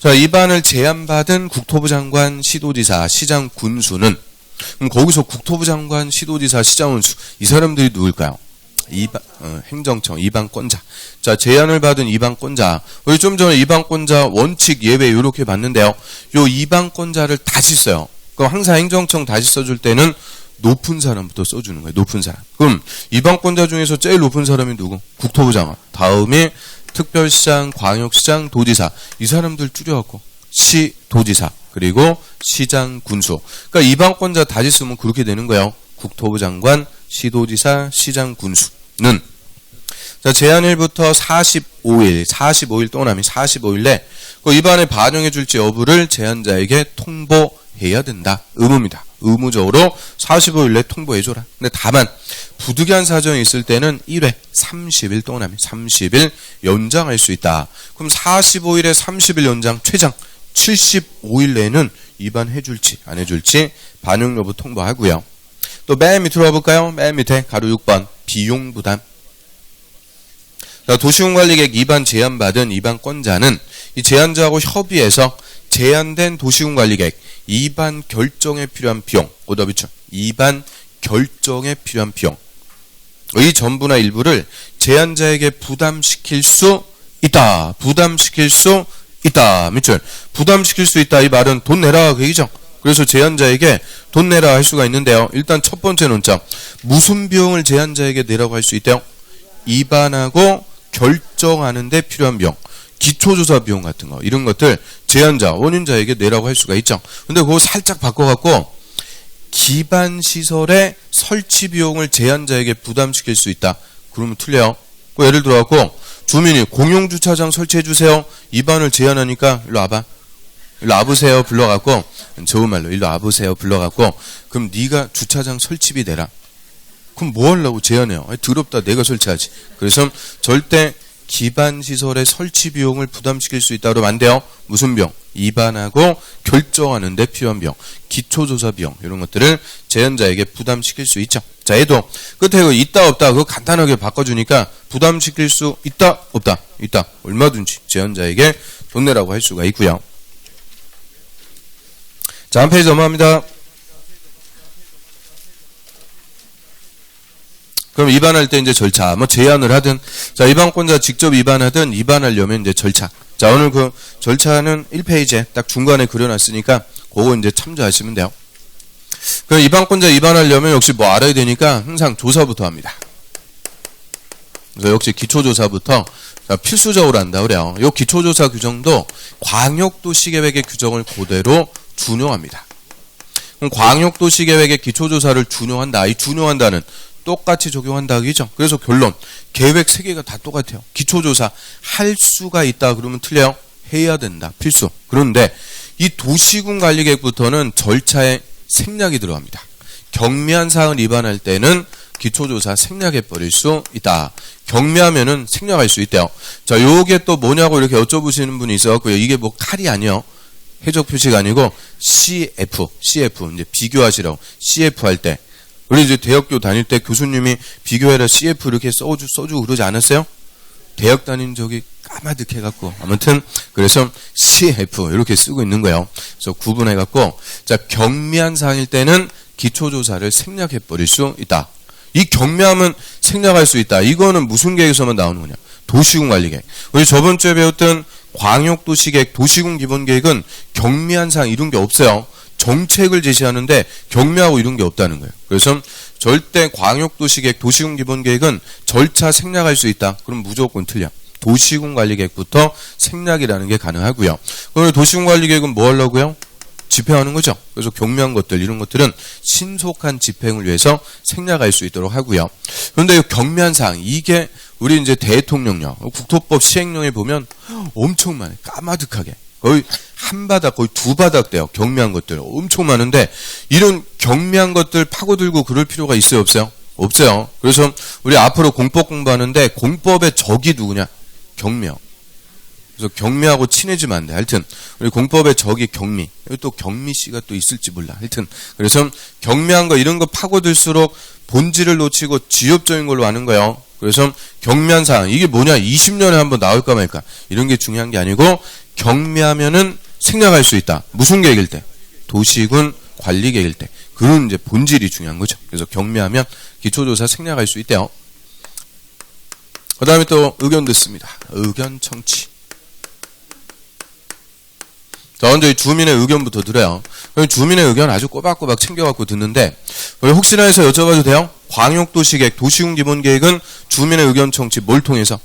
A: 자, 위반을 제안받은 국토부 장관, 시도지사, 시장 군수는 그럼 거기서 국토부 장관, 시도지사, 시장 군수 이 사람들이 누굴까요? 행정청 위반권자. 자, 제안을 받은 위반권자. 우리 좀 전에 위반권자 원칙 예외 이렇게 봤는데요. 요 위반권자를 다시 써요. 그럼 항상 행정청 다시 써줄 때는 높은 사람부터 써주는 거예요. 높은 사람. 그럼 위반권자 중에서 제일 높은 사람이 누구? 국토부 장관. 다음에 특별시장, 광역시장, 도지사. 이 사람들 줄여갖고 시도지사 그리고 시장 군수. 그러니까 위반권자 다시 쓰면 그렇게 되는 거예요. 국토부 장관, 시도지사, 시장 군수는 자, 제한일부터 45일 동그라미 45일 내 그 위반에 반영해 줄지 여부를 제한자에게 통보해야 된다. 의무입니다. 의무적으로 45일 내 통보해줘라. 근데 다만 부득이한 사정이 있을 때는 1회 30일 동그라미 30일 연장할 수 있다. 그럼 45일에 30일 연장 최장 75일 내에는 위반해줄지 안 해줄지 반영 여부 통보하고요. 또 맨 밑으로 가볼까요? 맨 밑에 가로 6번 비용 부담. 도시군관리계획 위반 제안받은 위반권자는 이 제안자하고 협의해서 제안된 도시군관리계획 위반 결정에 필요한 비용, 오더비추 위반 결정에 필요한 비용 의 전부나 일부를 제안자에게 부담시킬 수 있다. 부담시킬 수 있다. 밑줄. 부담시킬 수 있다. 이 말은 돈 내라 그 얘기죠. 그래서 제한자에게 돈 내라 할 수가 있는데요. 일단 첫 번째 논점. 무슨 비용을 제한자에게 내라고 할 수 있대요? 입안하고 결정하는 데 필요한 비용. 기초조사 비용 같은 거. 이런 것들 제한자, 원인자에게 내라고 할 수가 있죠. 근데 그거 살짝 바꿔갖고 기반시설의 설치 비용을 제한자에게 부담시킬 수 있다. 그러면 틀려요. 예를 들어갖고 주민이 공용주차장 설치해주세요. 입안을 제한하니까 일로 와봐. 일로 와보세요. 불러갖고 좋은 말로 일로 와보세요. 불러갖고 그럼 네가 주차장 설치비 내라. 그럼 뭐 하려고 제한해요? 더럽다. 내가 설치하지. 그래서 절대 기반시설의 설치 비용을 부담시킬 수 있다 그러면 안 돼요. 무슨 비용? 입안하고 결정하는 데 필요한 비용. 기초조사 비용. 이런 것들을 제한자에게 부담시킬 수 있죠. 자, 얘도 끝에 그 있다 없다 그거 간단하게 바꿔주니까 부담시킬 수 있다 없다. 있다. 얼마든지 제한자에게 돈 내라고 할 수가 있고요. 자, 한 페이지 넘어갑니다. 그럼 입안할 때 이제 절차, 뭐 제안을 하든, 자, 입안권자 직접 입안하든 입안하려면 이제 절차. 자, 오늘 그 절차는 1페이지에 딱 중간에 그려놨으니까 그거 이제 참조하시면 돼요. 그럼 입안권자 입안하려면 역시 뭐 알아야 되니까 항상 조사부터 합니다. 그래서 역시 기초조사부터 필수적으로 한다 그래요. 이 기초조사 규정도 광역도시계획의 규정을 그대로 준용합니다. 그럼 광역도시계획의 기초조사를 준용한다. 이 준용한다는 똑같이 적용한다 그죠? 그래서 결론 계획 3개가 다 똑같아요. 기초조사 할 수가 있다 그러면 틀려요. 해야 된다. 필수. 그런데 이 도시군관리계획부터는 절차에 생략이 들어갑니다. 경미한 사항을 위반할 때는 기초조사 생략해버릴 수 있다. 경미하면은 생략할 수 있대요. 자, 요게 또 뭐냐고 이렇게 여쭤보시는 분이 있어갖고요. 이게 뭐 칼이 아니에요. 해적 표시가 아니고 CF 이제 비교하시라고 CF 할 때. 우리 이제 대학교 다닐 때 교수님이 비교해라 CF 이렇게 써주고 그러지 않았어요? 대학 다닌 적이 까마득해갖고 아무튼 그래서 CF 이렇게 쓰고 있는 거예요. 그래서 구분해갖고 자 경미한 사항일 때는 기초조사를 생략해버릴 수 있다. 이 경미함은 생략할 수 있다. 이거는 무슨 계획에서만 나오는 거냐? 도시군관리계획. 우리 저번 주에 배웠던 광역도시계획, 도시군기본계획은 경미한 사항 이런 게 없어요. 정책을 제시하는데 경미하고 이런 게 없다는 거예요. 그래서 절대 광역도시계획, 도시군기본계획은 절차 생략할 수 있다. 그럼 무조건 틀려. 도시군관리계획부터 생략이라는 게 가능하고요. 그럼 도시군관리계획은 뭐 하려고요? 집행하는 거죠. 그래서 경미한 것들 이런 것들은 신속한 집행을 위해서 생략할 수 있도록 하고요. 그런데 이 경미한 사항 이게 우리 이제 대통령령, 국토법 시행령에 보면 엄청 많아요. 까마득하게. 거의 한 바닥, 거의 두 바닥 돼요. 경미한 것들 엄청 많은데 이런 경미한 것들 파고들고 그럴 필요가 있어요, 없어요? 없어요. 그래서 우리 앞으로 공법 공부하는데 공법의 적이 누구냐? 경미요. 그래서 경미하고 친해지면 안 돼. 하여튼 우리 공법의 적이 경미. 여기 또 경미 씨가 또 있을지 몰라. 하여튼 그래서 경미한 거 이런 거 파고들수록 본질을 놓치고 지엽적인 걸로 하는 거예요. 그래서 경미한 사항 이게 뭐냐? 20년에 한번 나올까 말까. 이런 게 중요한 게 아니고 경미하면은 생략할 수 있다. 무슨 계획일 때? 도시군 관리 계획일 때. 그런 이제 본질이 중요한 거죠. 그래서 경미하면 기초조사 생략할 수 있대요. 그 다음에 또 의견 듣습니다. 의견 청취. 자, 먼저 이 주민의 의견부터 들어요. 주민의 의견 아주 꼬박꼬박 챙겨갖고 듣는데 혹시나 해서 여쭤봐도 돼요? 광역도시계획, 도시군기본계획은 주민의 의견 청취 뭘 통해서?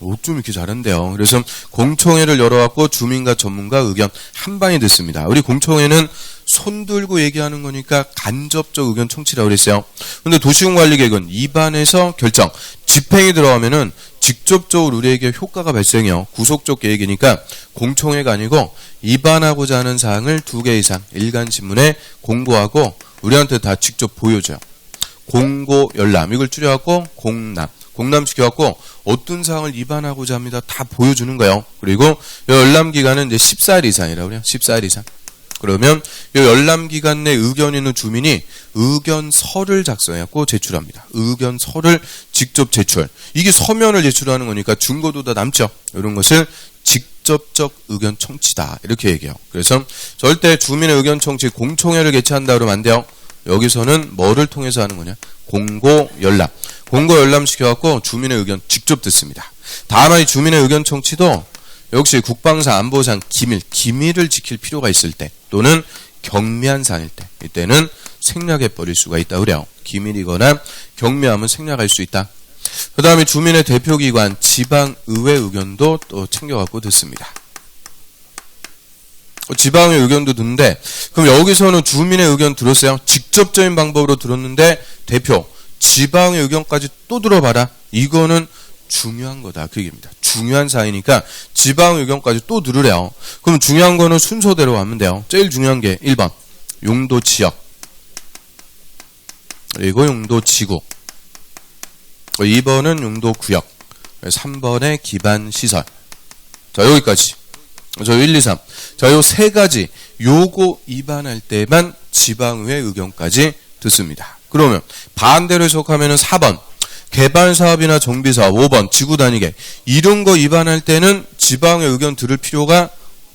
A: 어쩜 이렇게 잘한대요. 그래서 공청회를 열어갖고 주민과 전문가 의견 한 방에 듣습니다. 우리 공청회는 손 들고 얘기하는 거니까 간접적 의견 청취라고 그랬어요. 근데 도시군관리계획은 입안에서 결정, 집행이 들어가면은 직접적으로 우리에게 효과가 발생해요. 구속적 계획이니까 공청회가 아니고 입안하고자 하는 사항을 2개 이상 일간신문에 공고하고 우리한테 다 직접 보여줘요. 공고 열람 이걸 줄여갖고 공람시켜갖고 어떤 사항을 입안하고자 합니다. 다 보여주는 거예요. 그리고 이 열람기간은 이제 14일 이상이라고 그래요. 14일 이상. 그러면 이 열람기간 내 의견 있는 주민이 의견서를 작성해갖고 제출합니다. 의견서를 직접 제출. 이게 서면을 제출하는 거니까 증거도 다 남죠. 이런 것을 직접적 의견 청취다. 이렇게 얘기해요. 그래서 절대 주민의 의견 청취 공청회를 개최한다 그러면 안 돼요. 여기서는 뭐를 통해서 하는 거냐? 공고 열람. 공고 열람 시켜갖고 주민의 의견 직접 듣습니다. 다만 이 주민의 의견 청취도 역시 국방상, 안보상, 기밀을 지킬 필요가 있을 때 또는 경미한 사안일 때 이때는 생략해버릴 수가 있다 그래요. 기밀이거나 경미하면 생략할 수 있다. 그 다음에 주민의 대표기관 지방의회 의견도 또 챙겨갖고 듣습니다. 지방의 의견도 듣는데 그럼 여기서는 주민의 의견 들었어요? 직접적인 방법으로 들었는데 대표 지방의 의견까지 또 들어봐라. 이거는 중요한 거다. 그 얘기입니다. 중요한 사이니까 지방의 의견까지 또 들으래요. 그럼 중요한 거는 순서대로 하면 돼요. 제일 중요한 게 1번 용도 지역, 그리고 용도 지구, 2번은 용도 구역, 3번의 기반 시설. 자, 여기까지. 저 1, 2, 3. 자, 요 세 가지 요거 위반할 때만 지방의회 의견까지 듣습니다. 그러면 반대로 해석하면은 4번 개발사업이나 정비사업, 5번 지구단위계 이런 거 위반할 때는 지방의 의견 들을 필요가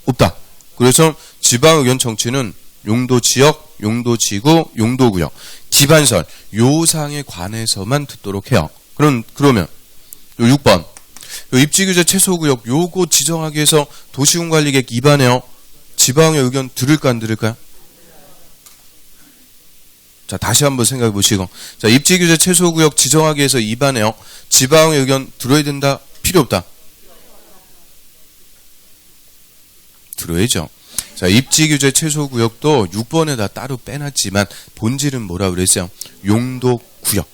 A: 없다. 그래서 지방의견 청취는 용도지역, 용도지구, 용도구역, 기반설 요 사항에 관해서만 듣도록 해요. 그러면 요 6번 요 입지규제 최소구역 요거 지정하기 위해서 도시군관리계획 위반해요. 지방의 의견 들을까 안 들을까요? 자, 다시 한번 생각해 보시고. 자, 입지규제 최소구역 지정하기 위해서 위반해요. 지방의 의견 들어야 된다? 필요 없다? 들어야죠. 자, 입지규제 최소구역도 6번에다 따로 빼놨지만 본질은 뭐라 그랬어요? 용도구역.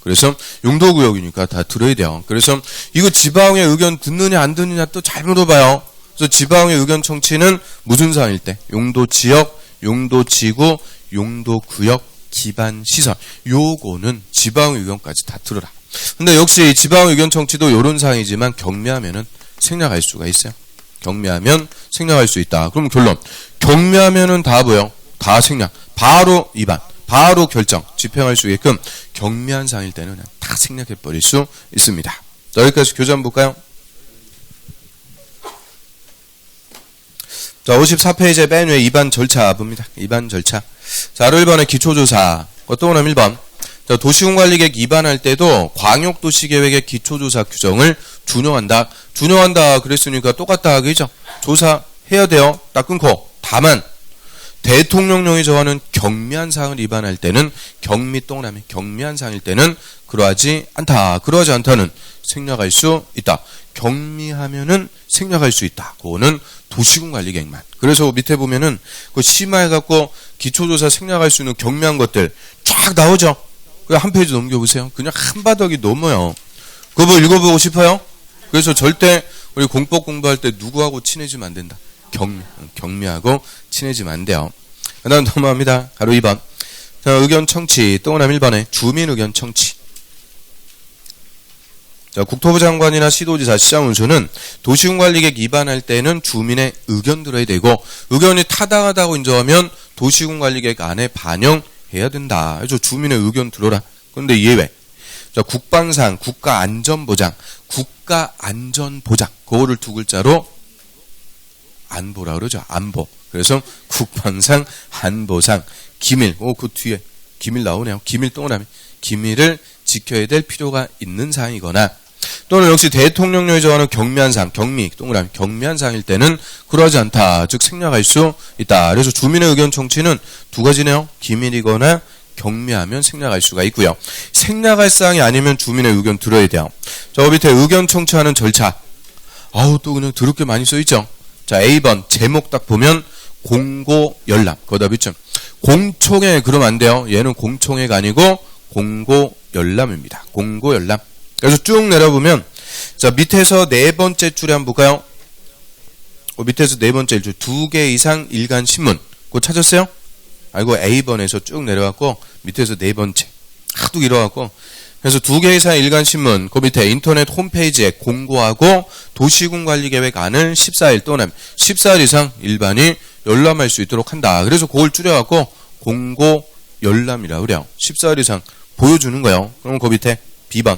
A: 그래서 용도구역이니까 다 들어야 돼요. 그래서 이거 지방의 의견 듣느냐 안 듣느냐 또 잘 물어봐요. 그래서 지방의 의견 청취는 무슨 사항일 때? 용도지역, 용도지구, 용도구역, 기반시설 요거는 지방의 의견까지 다 들어라. 근데 역시 지방의 의견 청취도 요런 사항이지만 경미하면은 생략할 수가 있어요. 경미하면 생략할 수 있다. 그럼 결론 경미하면은 다 뭐예요? 다 생략. 바로 위반. 바로 결정, 집행할 수 있게끔 경미한 사항일 때는 그냥 다 생략해버릴 수 있습니다. 자, 여기까지 교재 한번 볼까요? 자, 54페이지에 맨 위에 위반 절차 봅니다. 위반 절차. 자, 1번에 기초조사. 또 오늘 1번. 자, 도시군관리계획 위반할 때도 광역도시계획의 기초조사 규정을 준용한다. 그랬으니까 똑같다. 그죠? 조사해야 돼요. 딱 끊고. 다만 대통령령이 정하는 경미한 사항을 위반할 때는 경미한 사항일 때는 그러하지 않다는 생략할 수 있다. 경미하면은 생략할 수 있다. 그거는 도시군관리계획만. 그래서 밑에 보면은 그 심화해갖고 기초조사 생략할 수 있는 경미한 것들 쫙 나오죠. 그 한 페이지 넘겨보세요. 그냥 한 바닥이 넘어요. 그거 읽어보고 싶어요? 그래서 절대 우리 공법 공부할 때 누구하고 친해지면 안 된다. 경미하고 친해지면 안 돼요. 그 다음 넘어갑니다. 가로 2번. 자, 의견 청취. 또 하나 1번에 주민 의견 청취. 자, 국토부 장관이나 시도지사, 시장운수는 도시군관리계획 위반할 때는 주민의 의견 들어야 되고 의견이 타당하다고 인정하면 도시군관리계획 안에 반영해야 된다. 그래서 주민의 의견 들어라. 그런데 예외. 자, 국방상 국가안전보장. 그거를 두 글자로 안보라 그러죠. 안보. 그래서 국방상, 안보상, 기밀. 그 뒤에 기밀 나오네요. 기밀 동그라미. 기밀을 지켜야 될 필요가 있는 사항이거나 또는 역시 대통령령이 정하는 경미한 사항, 동그라미. 경미한 사항일 때는 그러하지 않다. 즉 생략할 수 있다. 그래서 주민의 의견 청취는 두 가지네요. 기밀이거나 경미하면 생략할 수가 있고요. 생략할 사항이 아니면 주민의 의견 들어야 돼요. 저 밑에 의견 청취하는 절차. 또 그냥 더럽게 많이 써있죠. 자, A번 제목 딱 보면 공고열람. 거기다 비점. 공청회 그러면 안 돼요. 얘는 공청회가 아니고 공고열람입니다. 공고열람. 그래서 쭉 내려보면 자, 밑에서 네 번째 줄에 한번 볼까요? 밑에서 네 번째 줄 2개 이상 일간 신문. 그거 찾았어요? 아이고 A번에서 쭉 내려갔고 밑에서 네 번째 하도 길어갖고 그래서 2개 이상 일간 신문 그 밑에 인터넷 홈페이지에 공고하고 도시군관리계획 안을 14일 또는 14일 이상 일반이 열람할 수 있도록 한다. 그래서 그걸 줄여갖고 공고열람이라고 그래요. 14일 이상 보여주는 거예요. 그럼 그 밑에 B번.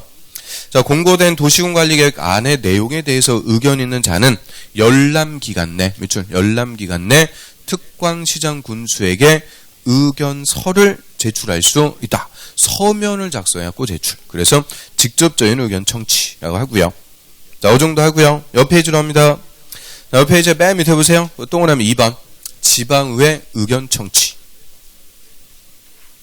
A: 자, 공고된 도시군관리계획 안의 내용에 대해서 의견 있는 자는 열람기간 내 특광시장 군수에게 의견서를 제출할 수 있다. 서면을 작성해갖고 제출. 그래서 직접적인 의견 청취라고 하고요. 자, 이 정도 하고요. 옆 페이지로 합니다. 옆에 이제 맨 밑에 보세요. 동그라미 2번. 지방의회 의견 청취.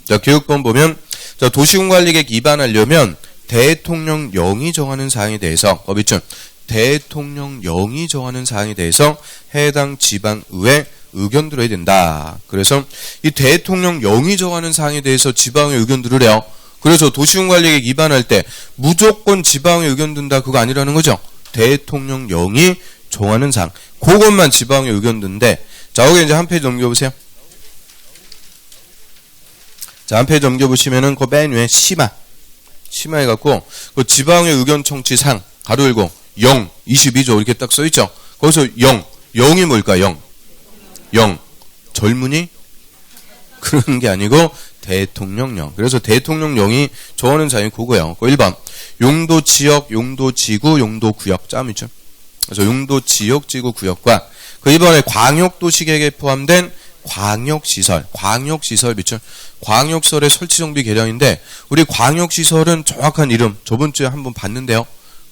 A: 자, 교육본 보면, 자, 도시군관리계획 입안하려면 대통령령이 정하는 사항에 대해서, 법이춘, 대통령령이 정하는 사항에 대해서 해당 지방의회 의견 들어야 된다. 그래서 이 대통령령이 정하는 사항에 대해서 지방의회 의견 들으래요. 그래서 도시군관리계획 입안할 때 무조건 지방의회 의견 든다 그거 아니라는 거죠. 대통령령이 정하는 사항. 그것만 지방의회 의견 든데, 자, 여기 이제 한 페이지 넘겨보세요. 자, 한 페이지 넘겨보시면은 그 맨 위에 심화 해갖고 그 지방의회 의견 청취상 가로 열고 0, 22조 이렇게 딱 써있죠. 거기서 0이 뭘까? 0 젊은이? 그런 게 아니고 대통령령. 그래서 대통령령이 정하는 사항이 그거예요. 그 1번 용도 지역, 용도 지구, 용도 구역 짬이죠. 그래서 용도 지역, 지구, 구역과 그 2번에 광역도시계획에 포함된 광역시설 미쳐. 광역시설의 설치정비 계량인데 우리 광역시설은 정확한 이름 저번 주에 한번 봤는데요.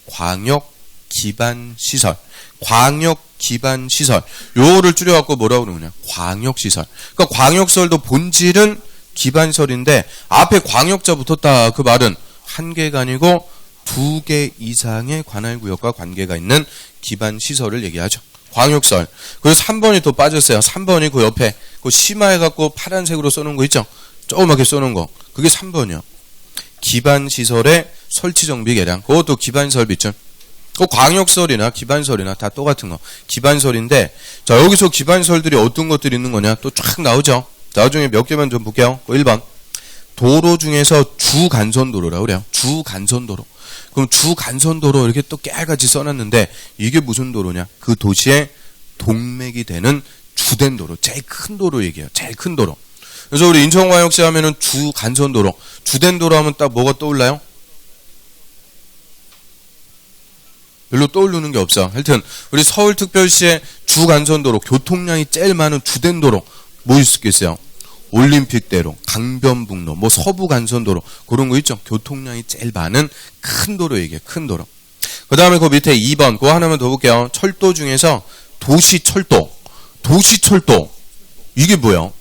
A: 광역기반시설. 요거를 줄여갖고 뭐라고 그러냐. 광역시설. 그러니까 광역시설도 본질은 기반시설인데 앞에 광역자 붙었다. 그 말은 한 개가 아니고 두 개 이상의 관할구역과 관계가 있는 기반시설을 얘기하죠. 광역시설. 그래서 3번이 또 빠졌어요. 3번이 그 옆에 그 심화해갖고 파란색으로 써놓은 거 있죠. 조그맣게 써놓은 거. 그게 3번이요. 기반시설의 설치정비 계량. 그것도 기반시설 비춘. 그 광역시설이나 기반시설이나 다 똑같은 거. 기반시설인데, 자, 여기서 기반시설들이 어떤 것들이 있는 거냐. 또 쫙 나오죠. 자, 그 중에 몇 개만 좀 볼게요. 1번. 도로 중에서 주간선도로라고 그래요. 주간선도로. 그럼 주간선도로 이렇게 또 깨알같이 써놨는데 이게 무슨 도로냐? 그 도시의 동맥이 되는 주된 도로. 제일 큰 도로 얘기해요. 제일 큰 도로. 그래서 우리 인천광역시 하면은 주간선도로. 주된 도로 하면 딱 뭐가 떠올라요? 별로 떠오르는 게 없어. 하여튼 우리 서울특별시의 주간선도로 교통량이 제일 많은 주된 도로 뭐 있겠어요? 올림픽대로, 강변북로, 뭐 서부간선도로 그런 거 있죠. 교통량이 제일 많은 큰 도로 얘기해요. 큰 도로. 그 다음에 그 밑에 2번 그거 하나만 더 볼게요. 철도 중에서 도시철도. 이게 뭐예요?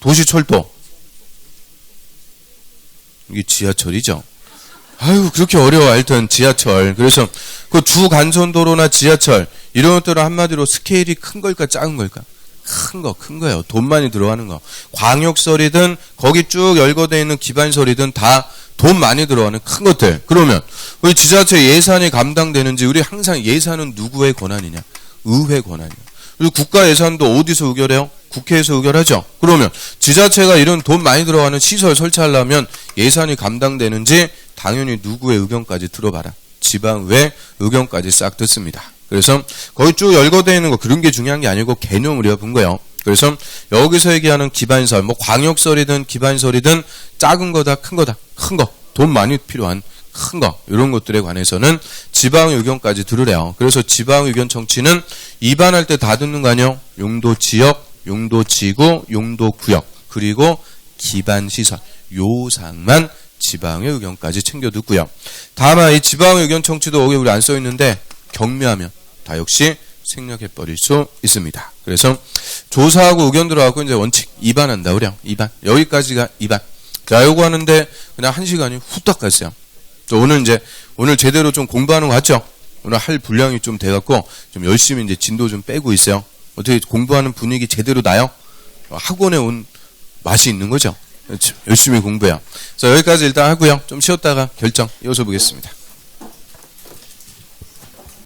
A: 도시철도. 이게 지하철이죠. 아유 그렇게 어려워. 하여튼 지하철. 그래서 그 주간선도로나 지하철 이런 것들은 한마디로 스케일이 큰 걸까 작은 걸까? 큰 거예요. 돈 많이 들어가는 거. 광역설이든 거기 쭉 열거되어 있는 기반설이든 다 돈 많이 들어가는 큰 것들. 그러면 우리 지자체 예산이 감당되는지 우리 항상 예산은 누구의 권한이냐? 의회 권한이야. 그리고 국가 예산도 어디서 의결해요? 국회에서 의결하죠. 그러면 지자체가 이런 돈 많이 들어가는 시설 설치하려면 예산이 감당되는지 당연히 누구의 의견까지 들어봐라. 지방의회 의견까지 싹 듣습니다. 그래서 거기 쭉 열거되어 있는 거 그런 게 중요한 게 아니고 개념 우리가 본 거예요. 그래서 여기서 얘기하는 기반설, 뭐 광역설이든 기반설이든 작은 거다 큰 거다. 큰 거, 돈 많이 필요한 큰 거 이런 것들에 관해서는 지방 의견까지 들으래요. 그래서 지방 의견 청취는 입안할 때 다 듣는 거 아니에요? 용도 지역, 용도 지구, 용도 구역 그리고 기반시설 요상만 지방의 의견까지 챙겨 듣고요. 다만 이 지방의 의견 청취도 여기 우리 안 써 있는데 경미하면 다 역시 생략해버릴 수 있습니다. 그래서 조사하고 의견 들어가고 이제 원칙 2반한다 그래요. 2반. 여기까지가 2반. 자, 요거 하는데 그냥 1시간이 후딱 갔어요. 오늘 제대로 좀 공부하는 거 같죠? 오늘 할 분량이 좀 돼갖고 좀 열심히 이제 진도 좀 빼고 있어요. 어떻게 공부하는 분위기 제대로 나요? 학원에 온 맛이 있는 거죠? 열심히 공부해요. 그래서 여기까지 일단 하고요. 좀 쉬었다가 결정 이어서 보겠습니다.